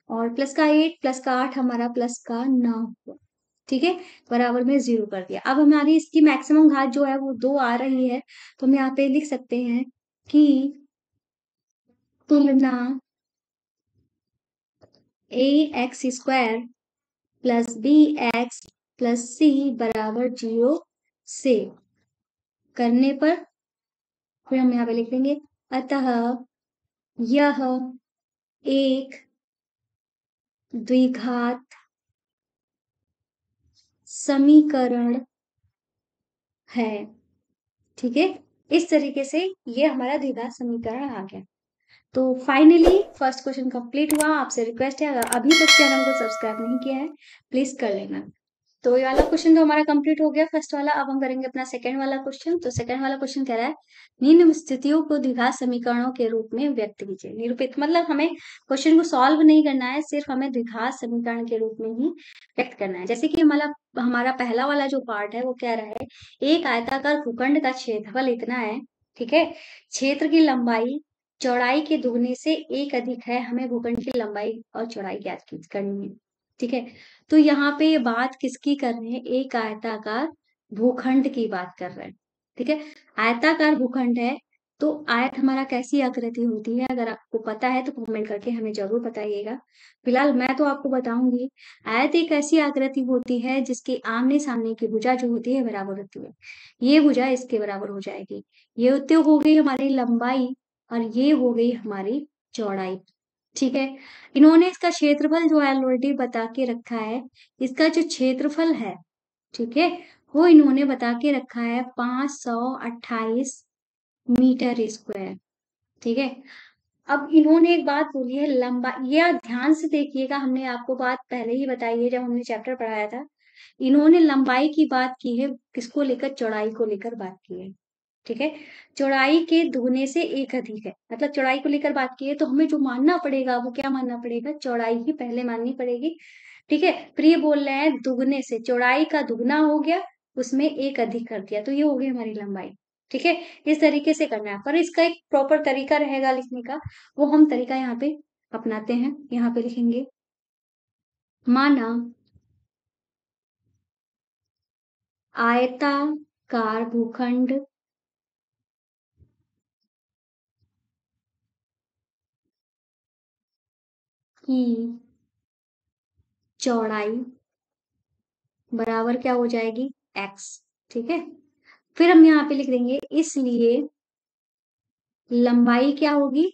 और प्लस का 8 प्लस का 8 हमारा प्लस का 9 हुआ। ठीक है, बराबर में 0 कर दिया। अब हमारी इसकी मैक्सिमम घात जो है वो 2 आ रही है, तो हम यहाँ पे लिख सकते हैं कि तुलना ax² plus bx plus c बराबर 0 से करने पर, फिर हम यहाँ पे लिख देंगे, अतः यह एक द्विघात समीकरण है। ठीक है, इस तरीके से ये हमारा द्विघात समीकरण आ गया। तो फाइनली फर्स्ट क्वेश्चन कंप्लीट हुआ। आपसे रिक्वेस्ट है, अगर अभी तक चैनल को सब्सक्राइब नहीं किया है प्लीज कर लेना। तो ये वाला क्वेश्चन तो हमारा कंप्लीट हो गया, फर्स्ट वाला। अब हम करेंगे अपना सेकंड वाला क्वेश्चन। तो सेकंड वाला क्वेश्चन कह रहा है, निम्न स्थितियों को द्विघात समीकरणों के रूप में व्यक्त कीजिए। निरूपित मतलब हमें क्वेश्चन को सॉल्व नहीं करना है, सिर्फ हमें द्विघात समीकरण के रूप में ही व्यक्त करना है। जैसे कि हमारा हमारा पहला वाला जो पार्ट है वो कह रहा है, एक आयताकार भूखंड का क्षेत्रफल इतना है। ठीक है, क्षेत्र की लंबाई चौड़ाई के दुगने से एक अधिक है, हमें भूखंड की लंबाई और चौड़ाई ज्ञात करनी है। ठीक है, तो यहाँ पे ये बात किसकी कर रहे हैं, एक आयताकार भूखंड की बात कर रहे हैं। ठीक है, आयताकार भूखंड है, तो आयत हमारा कैसी आकृति होती है, अगर आपको पता है तो कमेंट करके हमें जरूर बताइएगा। फिलहाल मैं तो आपको बताऊंगी, आयत एक ऐसी आकृति होती है जिसके आमने सामने की भुजा जो होती है बराबर होती है। ये भुजा इसके बराबर हो जाएगी। ये तो हो गई हमारी लंबाई और ये हो गई हमारी चौड़ाई। ठीक है, इन्होंने इसका क्षेत्रफल जो है ऑलरेडी बता के रखा है। इसका जो क्षेत्रफल है, ठीक है, वो इन्होंने बता के रखा है 528 मीटर स्क्वायर। ठीक है, अब इन्होंने एक बात बोली है लंबा, ये ध्यान से देखिएगा, हमने आपको बात पहले ही बताई है जब हमने चैप्टर पढ़ाया था। इन्होंने लंबाई की बात की है, किसको लेकर, चौड़ाई को लेकर बात की है। ठीक है, चौड़ाई के दुगने से एक अधिक है, मतलब चौड़ाई को लेकर बात की है, तो हमें जो मानना पड़ेगा वो क्या मानना पड़ेगा, चौड़ाई ही पहले माननी पड़ेगी। ठीक है, फिर ये बोल रहे हैं दुगने से, चौड़ाई का दुगना हो गया, उसमें एक अधिक कर दिया, तो ये हो गई हमारी लंबाई। ठीक है, इस तरीके से करना है, पर इसका एक प्रॉपर तरीका रहेगा लिखने का, वो हम तरीका यहाँ पे अपनाते हैं। यहाँ पे लिखेंगे, माना आयताकार भूखंड की चौड़ाई बराबर क्या हो जाएगी, x। ठीक है, फिर हम यहाँ पे लिख देंगे, इसलिए लंबाई क्या होगी,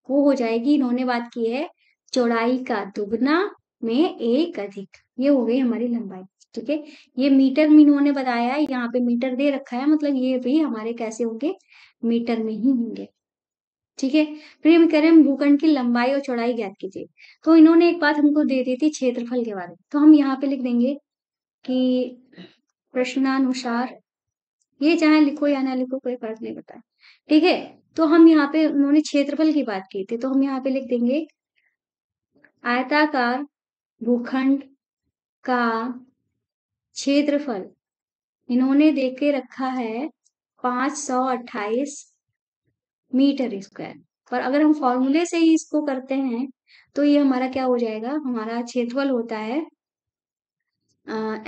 वो हो जाएगी, इन्होंने बात की है चौड़ाई का दुगना में एक अधिक, ये हो गई हमारी लंबाई। ठीक है, ये मीटर में इन्होंने बताया है, यहाँ पे मीटर दे रखा है, मतलब ये भी हमारे कैसे होंगे, मीटर में ही होंगे। ठीक है, फिर हम कह रहे हैं भूखंड की लंबाई और चौड़ाई ज्ञात कीजिए। तो इन्होंने एक बात हमको दे दी थी क्षेत्रफल के बारे में, तो हम यहाँ पे लिख देंगे कि प्रश्नानुसार, ये चाहे लिखो या ना लिखो कोई फर्क नहीं पड़ता। ठीक है, तो हम यहाँ पे उन्होंने क्षेत्रफल की बात की थी, तो हम यहाँ पे लिख देंगे आयताकार भूखंड का क्षेत्रफल इन्होंने दे के रखा है 528 मीटर स्क्वायर। पर अगर हम फॉर्मूले से ही इसको करते हैं तो ये हमारा क्या हो जाएगा, हमारा क्षेत्रफल होता है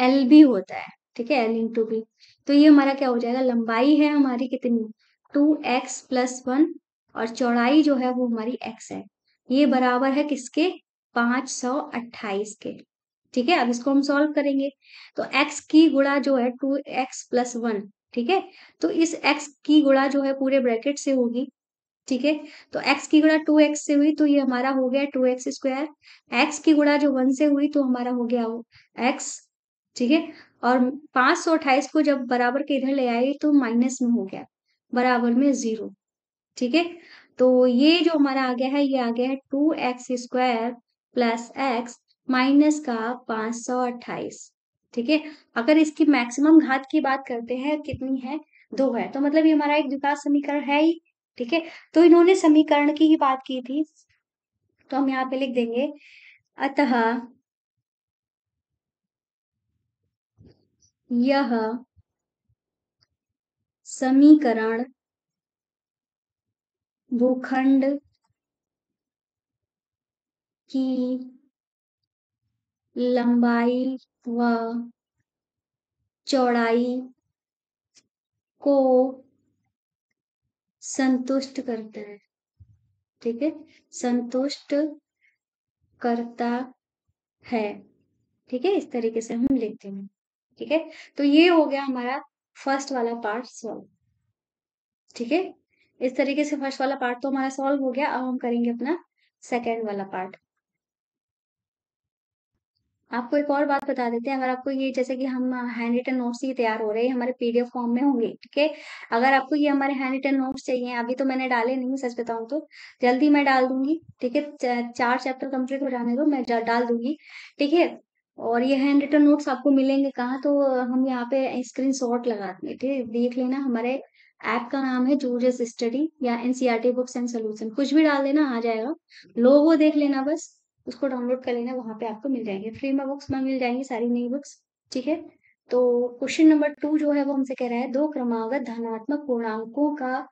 एल बी होता है। ठीक है, L/B, तो ये हमारा क्या हो जाएगा, लंबाई है हमारी कितनी, 2x + 1, और चौड़ाई जो है वो हमारी x है। ये बराबर है किसके? 528 के। ठीक है, अब इसको हम सॉल्व करेंगे। तो x की गुणा जो है 2x+1, ठीक है, तो इस x की गुणा जो है पूरे ब्रैकेट से होगी। ठीक है, तो x की गुणा 2x से हुई तो ये हमारा हो गया 2x²। x की गुणा जो 1 से हुई तो हमारा हो गया x। ठीक है, और 528 को जब बराबर के इधर ले आए तो माइनस में हो गया, बराबर में 0। ठीक है, तो ये जो हमारा आ गया है, ये आ गया है 2x² + x माइनस का 528। ठीक है, अगर इसकी मैक्सिमम घात की बात करते हैं कितनी है? 2 है, तो मतलब ये हमारा एक द्विघात समीकरण है ही। ठीक है, तो इन्होंने समीकरण की ही बात की थी, तो हम यहाँ पे लिख देंगे अतः यह समीकरण भूखंड की लंबाई व चौड़ाई को संतुष्ट करता है। ठीक है, संतुष्ट करता है। ठीक है, इस तरीके से हम लिखते हैं। ठीक है, तो ये हो गया हमारा फर्स्ट वाला पार्ट सॉल्व। ठीक है, इस तरीके से फर्स्ट वाला पार्ट तो हमारा सॉल्व हो गया। अब हम करेंगे अपना सेकेंड वाला पार्ट। आपको एक और बात बता देते हैं, अगर आपको ये जैसे कि हम हैंड रिटन नोट्स ही तैयार हो रहे हैं, हमारे पीडीएफ फॉर्म में होंगे। ठीक है, अगर आपको ये हमारे हैंड रिटन नोट्स चाहिए, अभी तो मैंने डाले नहीं, सच बताऊं तो जल्दी मैं डाल दूंगी। ठीक है, 4 चैप्टर कंप्लीट हो जाने दो, मैं डाल दूंगी। ठीक है, और ये हैंड रिटन नोट्स आपको मिलेंगे कहाँ? तो हम यहाँ पे स्क्रीन शॉट लगा देंगे। ठीक है, देख लेना, हमारे ऐप का नाम है जूजस स्टडी या एनसीईआरटी बुक्स एंड सोल्यूशन, कुछ भी डाल देना आ जाएगा। लोगो देख लेना बस, उसको डाउनलोड कर लेना, वहां पे आपको मिल जाएंगे, फ्री में बुक्स में मिल जाएंगी सारी नई बुक्स। ठीक है, तो क्वेश्चन नंबर 2 जो है वो हमसे कह रहा है, दो क्रमागत धनात्मक पूर्णांकों का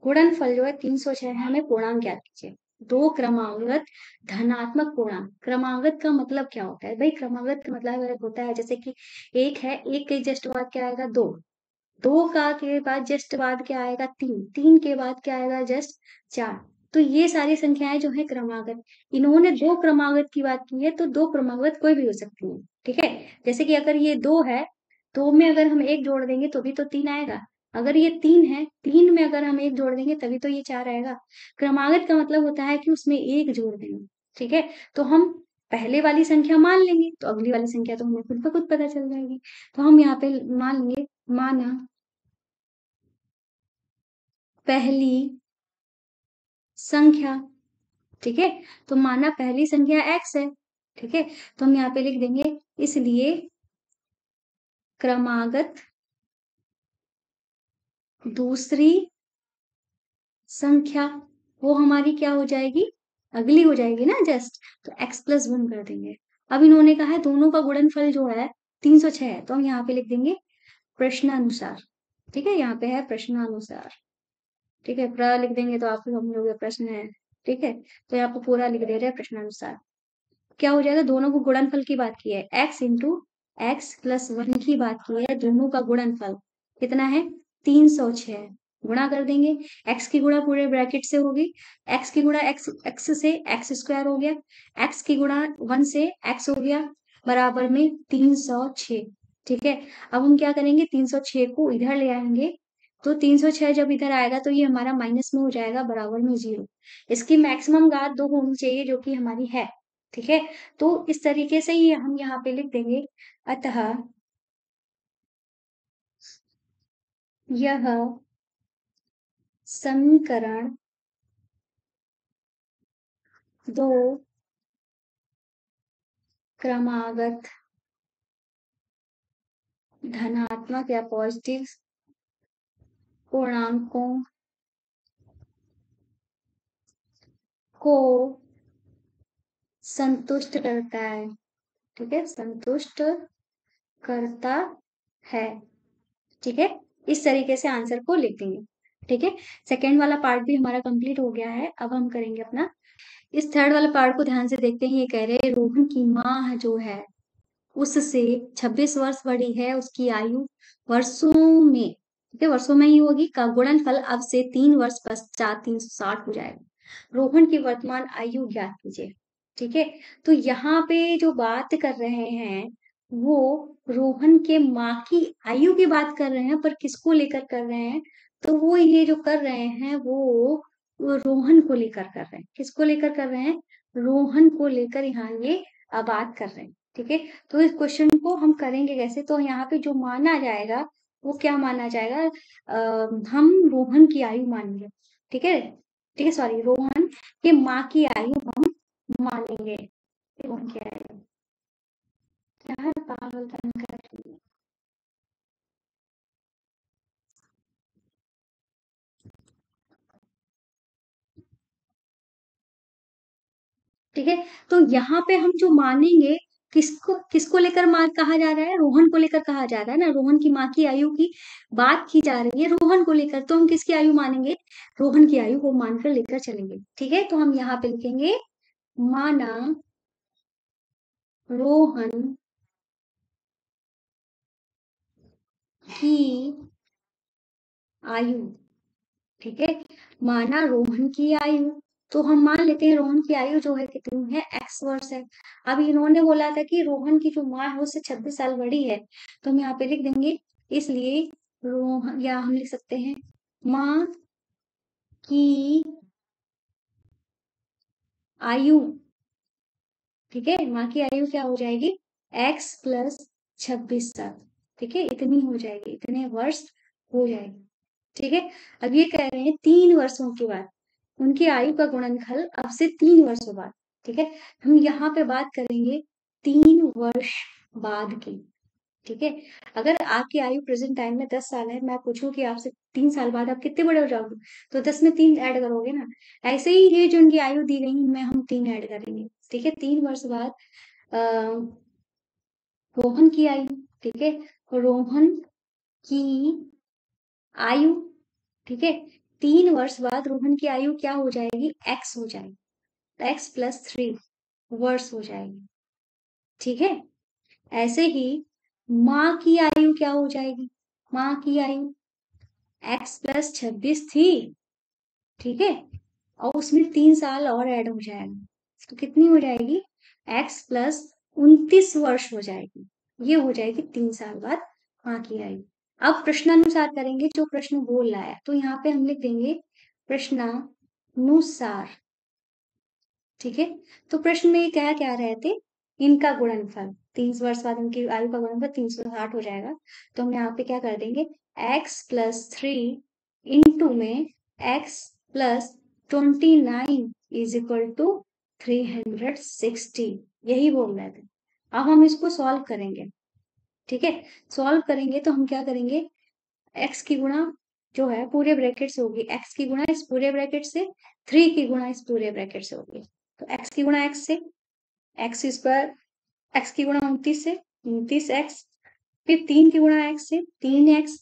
गुणनफल जो है 306 है, हमें पूर्णांक ज्ञात कीजिए। दो क्रमागत धनात्मक पूर्णांक, क्रमागत का मतलब क्या होता है भाई? क्रमागत का मतलब होता है जैसे कि एक है, एक के जस्ट बाद क्या आएगा? दो, दो का के बाद जस्ट बाद क्या आएगा? तीन, तीन के बाद क्या आएगा? जस्ट चार। तो ये सारी संख्याएं जो है क्रमागत, इन्होंने दो क्रमागत की बात की है, तो दो क्रमागत कोई भी हो सकती है। ठीक है, जैसे कि अगर ये दो है, दो में अगर हम एक जोड़ देंगे तो भी तो तीन आएगा। अगर ये तीन है, तीन में अगर हम एक जोड़ देंगे तभी तो ये चार आएगा। क्रमागत का मतलब होता है कि उसमें एक जोड़ देंगे। ठीक है, तो हम पहले वाली संख्या मान लेंगे तो अगली वाली संख्या तो हमें खुद ब खुद पता चल जाएगी। तो हम यहाँ पे मान लेंगे, माना पहली संख्या। ठीक है, तो माना पहली संख्या x है। ठीक है, तो हम यहाँ पे लिख देंगे, इसलिए क्रमागत दूसरी संख्या वो हमारी क्या हो जाएगी? अगली हो जाएगी ना जस्ट, तो x+1 कर देंगे। अब इन्होंने कहा है दोनों का गुणनफल जो है 306 है, तो हम यहाँ पे लिख देंगे प्रश्नानुसार। ठीक है, यहाँ पे है प्रश्नानुसार। ठीक है, प्र लिख देंगे तो आपको समझोगे प्रश्न है। ठीक है, तो यहाँ पे पूरा लिख दे रहे हैं प्रश्नानुसार। क्या हो जाएगा? दोनों को गुणनफल की बात की है, x×x+1 की बात की है, दोनों का गुणनफल कितना है? 306। गुणा कर देंगे, x की गुणा पूरे ब्रैकेट से होगी, x की गुणा x से x² हो गया, x की गुणा 1 से x हो गया, बराबर में 306। ठीक है, अब हम क्या करेंगे? 306 को इधर ले आएंगे, तो 306 जब इधर आएगा तो ये हमारा माइनस में हो जाएगा, बराबर में 0। इसकी मैक्सिमम घात 2 होनी चाहिए, जो कि हमारी है। ठीक है, तो इस तरीके से ही हम यहाँ पे लिख देंगे, अतः यह समीकरण दो क्रमागत धनात्मक या पॉजिटिव पूर्णांकों को संतुष्ट करता है। ठीक है, संतुष्ट करता है। ठीक है, इस तरीके से आंसर को लिख देंगे। ठीक है, सेकेंड वाला पार्ट भी हमारा कंप्लीट हो गया है। अब हम करेंगे अपना इस थर्ड वाले पार्ट को ध्यान से देखते हैं। ये कह रहे हैं रोहन की माँ जो है उससे 26 वर्ष बड़ी है, उसकी आयु वर्षों में, ठीक है, वर्षों में ही होगी, का गुणनफल अब से 3 वर्ष पश्चात 360 हो जाएगा। रोहन की वर्तमान आयु ज्ञात कीजिए। ठीक है, तो यहाँ पे जो बात कर रहे हैं वो रोहन के माँ की आयु की बात कर रहे हैं, पर किसको लेकर कर रहे हैं? तो वो ये जो कर रहे हैं वो रोहन को लेकर कर रहे हैं। किसको लेकर कर रहे हैं? रोहन को लेकर यहाँ ये बात कर रहे हैं। ठीक है, तो इस क्वेश्चन को हम करेंगे कैसे? तो यहाँ पे जो माना जाएगा वो क्या माना जाएगा? हम रोहन की आयु मानेंगे। ठीक है, ठीक है, सॉरी, रोहन के माँ की आयु हम मानेंगे। रोहन की आयु क्या पागलपन कर रही है? ठीक है, तो यहाँ पे हम जो मानेंगे किसको किसको लेकर मान कहा जा रहा है? रोहन को लेकर कहा जा रहा है ना। रोहन की माँ की आयु की बात की जा रही है रोहन को लेकर, तो हम किसकी आयु मानेंगे? रोहन की आयु को मानकर लेकर चलेंगे। ठीक है, तो हम यहाँ पे लिखेंगे माना रोहन की आयु। ठीक है, माना रोहन की आयु, तो हम मान लेते हैं रोहन की आयु जो है कितनी है? एक्स वर्ष है। अब इन्होंने बोला था कि रोहन की जो माँ है उससे 26 साल बड़ी है, तो हम यहाँ पे लिख देंगे, इसलिए रोहन, या हम लिख सकते हैं माँ की आयु। ठीक है, माँ की आयु क्या हो जाएगी? एक्स प्लस 26 साल। ठीक है, इतनी हो जाएगी, इतने वर्ष हो जाएगी। ठीक है, अब ये कह रहे हैं 3 वर्षों के बाद उनकी आयु का गुणनफल अब से 3 वर्षों बाद। ठीक है, हम यहाँ पे बात करेंगे 3 वर्ष बाद की। ठीक है, अगर आपकी आयु प्रेजेंट टाइम में 10 साल है, मैं पूछूं कि आपसे 3 साल बाद आप कितने बड़े हो जाओगे, तो 10 में 3 ऐड करोगे ना। ऐसे ही ये जो उनकी आयु दी गई इनमें हम 3 ऐड करेंगे। ठीक है, 3 वर्ष बाद रोहन की आयु। ठीक है, रोहन की आयु। ठीक है, 3 वर्ष बाद रोहन की आयु क्या हो जाएगी? एक्स हो जाएगी, एक्स प्लस 3 वर्ष हो जाएगी। ठीक है, ऐसे ही माँ की आयु क्या हो जाएगी? माँ की आयु एक्स प्लस 26 थी। ठीक है, और उसमें 3 साल और ऐड हो जाएगा, तो कितनी हो जाएगी? एक्स प्लस 29 वर्ष हो जाएगी। ये हो जाएगी 3 साल बाद माँ की आयु। अब प्रश्नानुसार करेंगे जो प्रश्न बोल रहा है, तो यहाँ पे हम लिख देंगे प्रश्नानुसार। ठीक है, तो प्रश्न में क्या क्या रहे थे? इनका गुणनफल 3 वर्ष बाद उनकी आयु का गुणनफल 360 हो जाएगा, तो हम यहाँ पे क्या कर देंगे? x+3 इंटू में x+29 इज इक्वल टू 360, यही बोल रहे थे। अब हम इसको सॉल्व करेंगे। ठीक है, सॉल्व करेंगे तो हम क्या करेंगे? x की गुणा जो है पूरे ब्रैकेट से होगी, x की गुणा इस पूरे ब्रैकेट से, 3 की गुणा इस पूरे ब्रैकेट से होगी। तो x की गुणा x से, एक्स स्क्वायर, x की गुणा 29 से 29x, फिर 3 की गुणा x से 3x,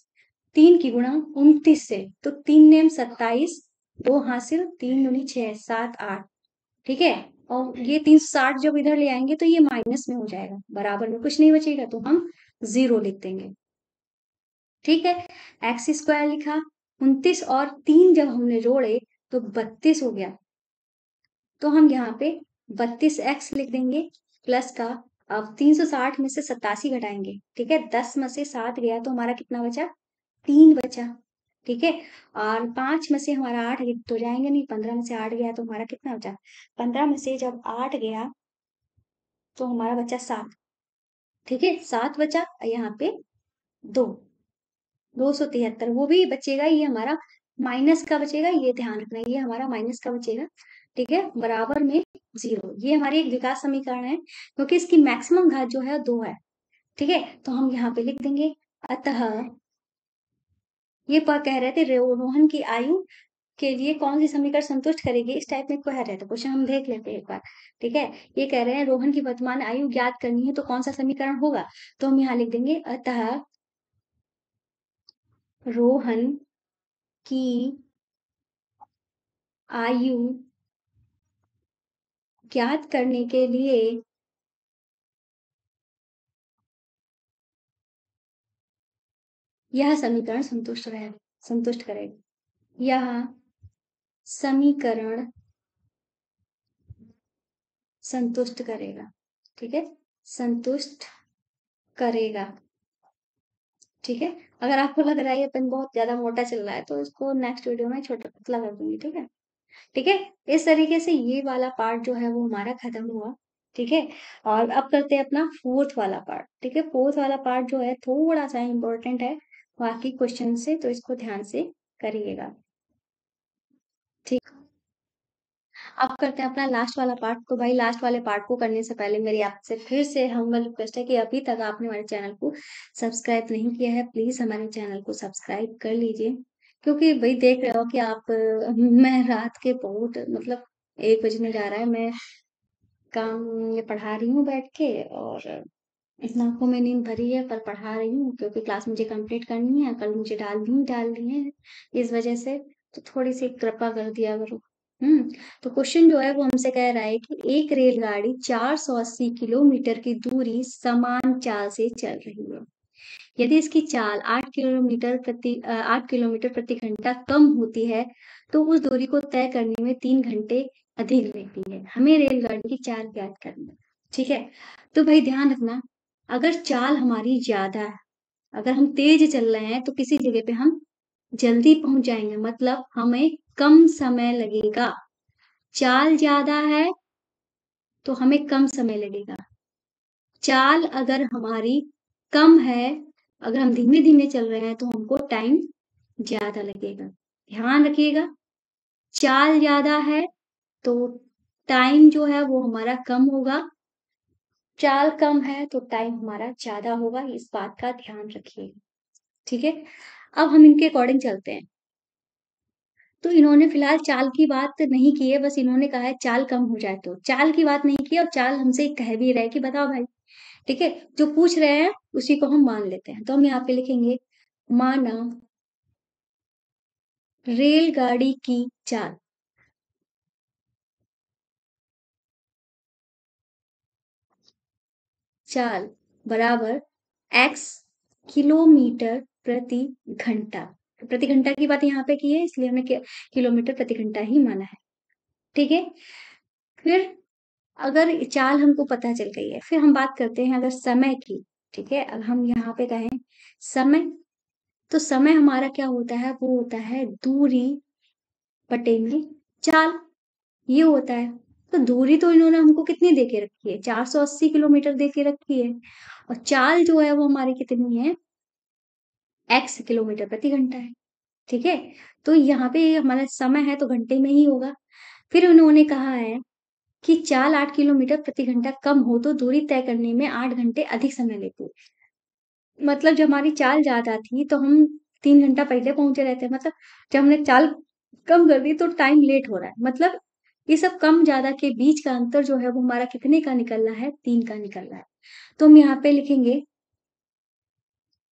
3 की गुणा 29 से, तो 3 नेम 27, 2 हासिल, 3 दूनी 6, 7 8। ठीक है, और ये 360 जब इधर ले आएंगे तो ये माइनस में हो जाएगा, बराबर में कुछ नहीं बचेगा, तो हम 0 लिख देंगे। ठीक है, एक्स स्क्वायर लिखा, 29 और 3 जब हमने जोड़े तो 32 हो गया, तो हम यहाँ पे 32x लिख देंगे प्लस का। अब 360 में से 87 घटाएंगे। ठीक है, 10 में से 7 गया तो हमारा कितना बचा? 3 बचा। ठीक है, और 5 में से हमारा 8 तो जाएंगे नहीं, 15 में से 8 गया तो हमारा कितना बचा? 15 में से जब 8 गया तो हमारा बचा 7। ठीक है, 7 बचा, यहाँ पे 2, 273 वो भी बचेगा, ये हमारा माइनस का बचेगा, ये ध्यान रखना, ये हमारा माइनस का बचेगा। ठीक है, बराबर में 0। ये हमारी एक विकास समीकरण है, क्योंकि इसकी मैक्सिमम घात जो है 2 है। ठीक है, तो हम यहाँ पे लिख देंगे, अतः ये पर कह रहे थे रोहन की आयु के लिए कौन सी समीकरण संतुष्ट करेगी, इस टाइप में कह रहे थे क्वेश्चन, हम देख लेते हैं एक बार। ठीक है, ये कह रहे हैं रोहन की वर्तमान आयु ज्ञात करनी है, तो कौन सा समीकरण होगा? तो हम यहाँ लिख देंगे, अतः रोहन की आयु ज्ञात करने के लिए यह समीकरण संतुष्ट करेगा। यह समीकरण संतुष्ट करेगा। ठीक है, संतुष्ट करेगा। ठीक है, अगर आपको लग रहा है ये पेन बहुत ज्यादा मोटा चल रहा है तो इसको नेक्स्ट वीडियो में छोटा पतला कर दूंगी। ठीक है, ठीक है। इस तरीके से ये वाला पार्ट जो है वो हमारा खत्म हुआ। ठीक है, और अब करते हैं अपना फोर्थ वाला पार्ट। ठीक है, फोर्थ वाला पार्ट जो है थोड़ा सा इम्पोर्टेंट है बाकी क्वेश्चन से, तो इसको ध्यान से करिएगा। ठीक, अब करते हैं अपना लास्ट वाला पार्ट। तो भाई लास्ट वाले पार्ट को करने से पहले मेरी आपसे फिर से हम्बल रिक्वेस्ट है कि अभी तक आपने हमारे चैनल को सब्सक्राइब नहीं किया है, प्लीज हमारे चैनल को सब्सक्राइब कर लीजिए। क्योंकि भाई देख रहे हो कि आप मैं रात के बहुत मतलब 1 बजने जा रहा है, मैं काम ये पढ़ा रही हूँ बैठ के, और इतना आंखों में नींद भरी है पर पढ़ा रही हूँ क्योंकि क्लास मुझे कंप्लीट करनी है, कल मुझे डालनी है। इस वजह से तो थोड़ी सी कृपा कर दिया करो। तो क्वेश्चन जो है वो हमसे कह रहा है कि एक रेलगाड़ी 480 किलोमीटर की दूरी समान चाल से चल रही है। यदि इसकी चाल 8 किलोमीटर प्रति घंटा कम होती है तो उस दूरी को तय करने में 3 घंटे अधिक लेती है। हमें रेलगाड़ी की चाल ज्ञात करनी है। ठीक है, तो भाई ध्यान रखना, अगर चाल हमारी ज्यादा है, अगर हम तेज चल रहे हैं तो किसी जगह पे हम जल्दी पहुंच जाएंगे, मतलब हमें कम समय लगेगा। चाल ज्यादा है तो हमें कम समय लगेगा। चाल अगर हमारी कम है, अगर हम धीमे धीमे चल रहे हैं तो हमको टाइम ज्यादा लगेगा। ध्यान रखिएगा, चाल ज्यादा है तो टाइम जो है वो हमारा कम होगा, चाल कम है तो टाइम हमारा ज्यादा होगा। इस बात का ध्यान रखिएगा। ठीक है, अब हम इनके अकॉर्डिंग चलते हैं। तो इन्होंने फिलहाल चाल की बात नहीं की है, बस इन्होंने कहा है चाल कम हो जाए, तो चाल की बात नहीं की और चाल हमसे कह भी रहे कि बताओ भाई। ठीक है, जो पूछ रहे हैं उसी को हम मान लेते हैं। तो हम यहाँ पे लिखेंगे माना रेलगाड़ी की चाल, चाल बराबर x किलोमीटर प्रति घंटा। प्रति घंटा की बात यहाँ पे की है इसलिए हमने किलोमीटर प्रति घंटा ही माना है। ठीक है, फिर अगर चाल हमको पता चल गई है, फिर हम बात करते हैं अगर समय की। ठीक है, अब हम यहाँ पे कहें समय, तो समय हमारा क्या होता है, वो होता है दूरी बटेंगे चाल, ये होता है। तो दूरी तो इन्होंने हमको कितनी दे के रखी है, 480 किलोमीटर दे के रखी है, और चाल जो है वो हमारी कितनी है, x किलोमीटर प्रति घंटा है। ठीक है, तो यहाँ पे हमारा समय है तो घंटे में ही होगा। फिर उन्होंने कहा है कि चाल 8 किलोमीटर प्रति घंटा कम हो तो दूरी तय करने में 8 घंटे अधिक समय लेती है। मतलब जब हमारी चाल ज्यादा थी तो हम 3 घंटा पहले पहुंचे रहते हैं, मतलब जब हमने चाल कम कर दी तो टाइम लेट हो रहा है। मतलब ये सब कम ज्यादा के बीच का अंतर जो है वो हमारा कितने का निकल रहा है, 3 का निकल रहा है। तो हम यहाँ पे लिखेंगे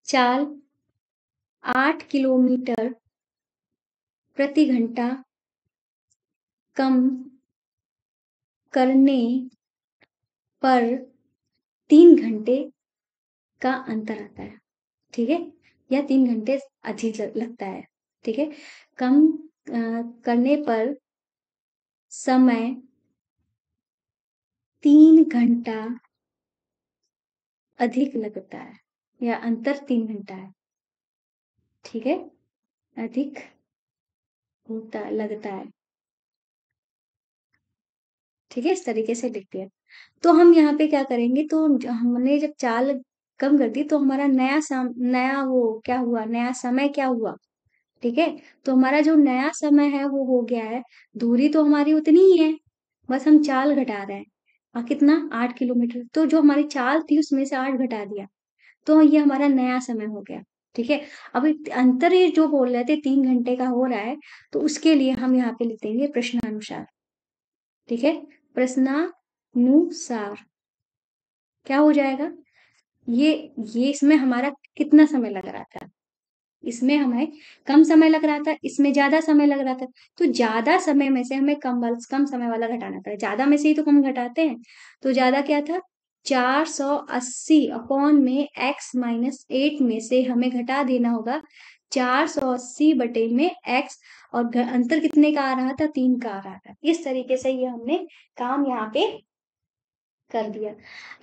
चाल 8 किलोमीटर प्रति घंटा कम करने पर 3 घंटे का अंतर आता है। ठीक है, या 3 घंटे अधिक लगता है। ठीक है, कम करने पर समय 3 घंटा अधिक लगता है, या अंतर 3 घंटा है। ठीक है, अधिक होता लगता है। ठीक है, इस तरीके से लिखते हैं। तो हम यहाँ पे क्या करेंगे, तो हमने जब चाल कम कर दी तो हमारा नया वो क्या हुआ, नया समय क्या हुआ। ठीक है, तो हमारा जो नया समय है वो हो गया है, दूरी तो हमारी उतनी ही है, बस हम चाल घटा रहे हैं। कितना, 8 किलोमीटर, तो जो हमारी चाल थी उसमें से 8 घटा दिया, तो ये हमारा नया समय हो गया। ठीक है, अब अंतर ये जो बोल रहे थे 3 घंटे का हो रहा है, तो उसके लिए हम यहाँ पे लिख देंगे प्रश्नानुसार। ठीक है, प्रश्नानुसार क्या हो जाएगा, ये ये इसमें हमारा कितना समय लग रहा था, इसमें हमें कम समय लग रहा था, इसमें ज्यादा समय लग रहा था। तो ज्यादा समय में से हमें कम समय वाला घटाना पड़ेगा, ज्यादा में से ही तो कम घटाते हैं। तो ज्यादा क्या था, 480 अपॉन में x-8 में से हमें घटा देना होगा 480 बटे में x, और अंतर कितने का आ रहा था, 3 का आ रहा था। इस तरीके से ये हमने काम यहाँ पे कर दिया।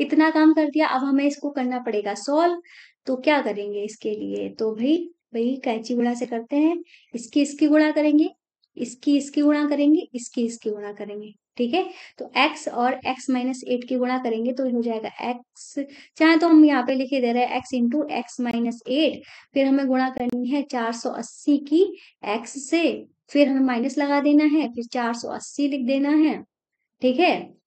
इतना काम कर दिया, अब हमें इसको करना पड़ेगा सॉल्व। तो क्या करेंगे इसके लिए, तो भाई भाई कैंची गुणा से करते हैं। इसकी गुणा करेंगे, इसकी गुणा करेंगे, इसकी गुणा करेंगे। ठीक है, तो x और x माइनस 8 की गुणा करेंगे तो हो जाएगा x, चाहे तो हम यहाँ पे लिखे दे रहे हैं x इंटू एक्स माइनस 8, फिर हमें गुणा करनी है 480 की x से, फिर हमें माइनस लगा देना है, फिर 480 लिख देना है। ठीक है,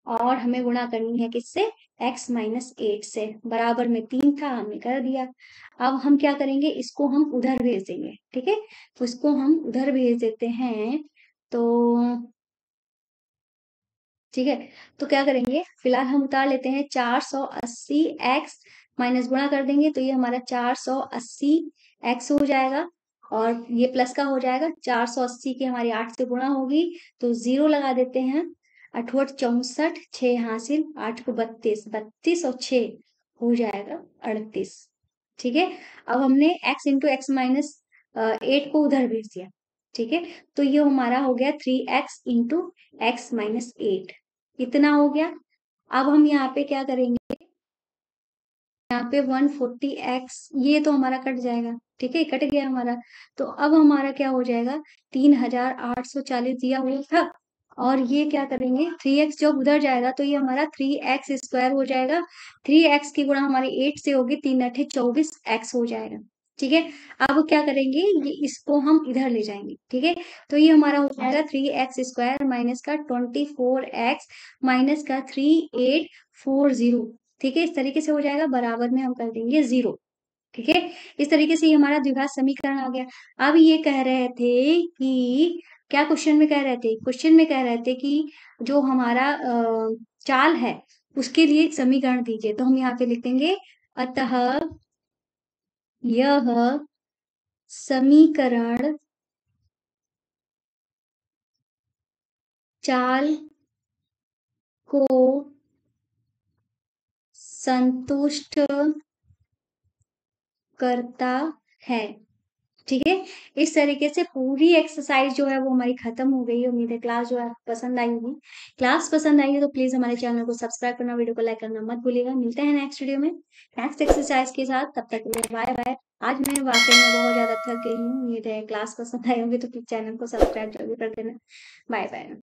और हमें गुणा करनी है किससे, x माइनस 8 से, बराबर में 3 था हमने कर दिया। अब हम क्या करेंगे, इसको हम उधर भेज देंगे। ठीक है, तो इसको हम उधर भेज देते हैं। तो ठीक है, तो क्या करेंगे, फिलहाल हम उतार लेते हैं 480 x माइनस गुणा कर देंगे तो ये हमारा 480 x हो जाएगा, और ये प्लस का हो जाएगा। 480 की हमारी 8 से गुणा होगी तो 0 लगा देते हैं। 8 64, 6 हासिल, 8 को 32, 32 और 6 हो जाएगा 38। ठीक है, अब हमने x इंटू एक्स माइनस 8 को उधर भेज दिया। ठीक है, तो ये हमारा हो गया 3x इंटू एक्स माइनस 8, इतना हो गया। अब हम यहाँ पे क्या करेंगे, यहाँ पे 140x, ये तो हमारा कट जाएगा। ठीक है, कट गया हमारा। तो अब हमारा क्या हो जाएगा, 3840 दिया हुआ था, और ये क्या करेंगे, 3x जब उधर जाएगा तो ये हमारा 3x स्क्वायर हो जाएगा। 3x की गुणा हमारी 8 से होगी, 3 अठे 24x हो जाएगा। ठीक है, अब क्या करेंगे, ये इसको हम इधर ले जाएंगे। ठीक है, तो ये हमारा हो जाएगा 3x स्क्वायर माइनस का 24x माइनस का 3840। ठीक है, इस तरीके से हो जाएगा, बराबर में हम कर देंगे 0। ठीक है, इस तरीके से ये हमारा द्विघात समीकरण आ गया। अब ये कह रहे थे कि क्या, क्वेश्चन में कह रहे थे, क्वेश्चन में कह रहे थे कि जो हमारा चाल है उसके लिए एक समीकरण दीजिए। तो हम यहाँ पे लिखेंगे, अतः यह समीकरण चाल को संतुष्ट करता है। ठीक है, इस तरीके से पूरी एक्सरसाइज जो है वो हमारी खत्म हो गई है। उम्मीद है क्लास जो है आपको पसंद आई होगी। क्लास पसंद आई है तो प्लीज हमारे चैनल को सब्सक्राइब करना, वीडियो को लाइक करना मत भूलिएगा। मिलते हैं नेक्स्ट वीडियो में नेक्स्ट एक्सरसाइज के साथ, तब तक के लिए बाय बाय। आज मैं वाकई में बहुत ज्यादा थक गई हूँ। उम्मीद है क्लास पसंद आई होगी तो प्लीज चैनल को सब्सक्राइब जरूर कर देना। Bye bye.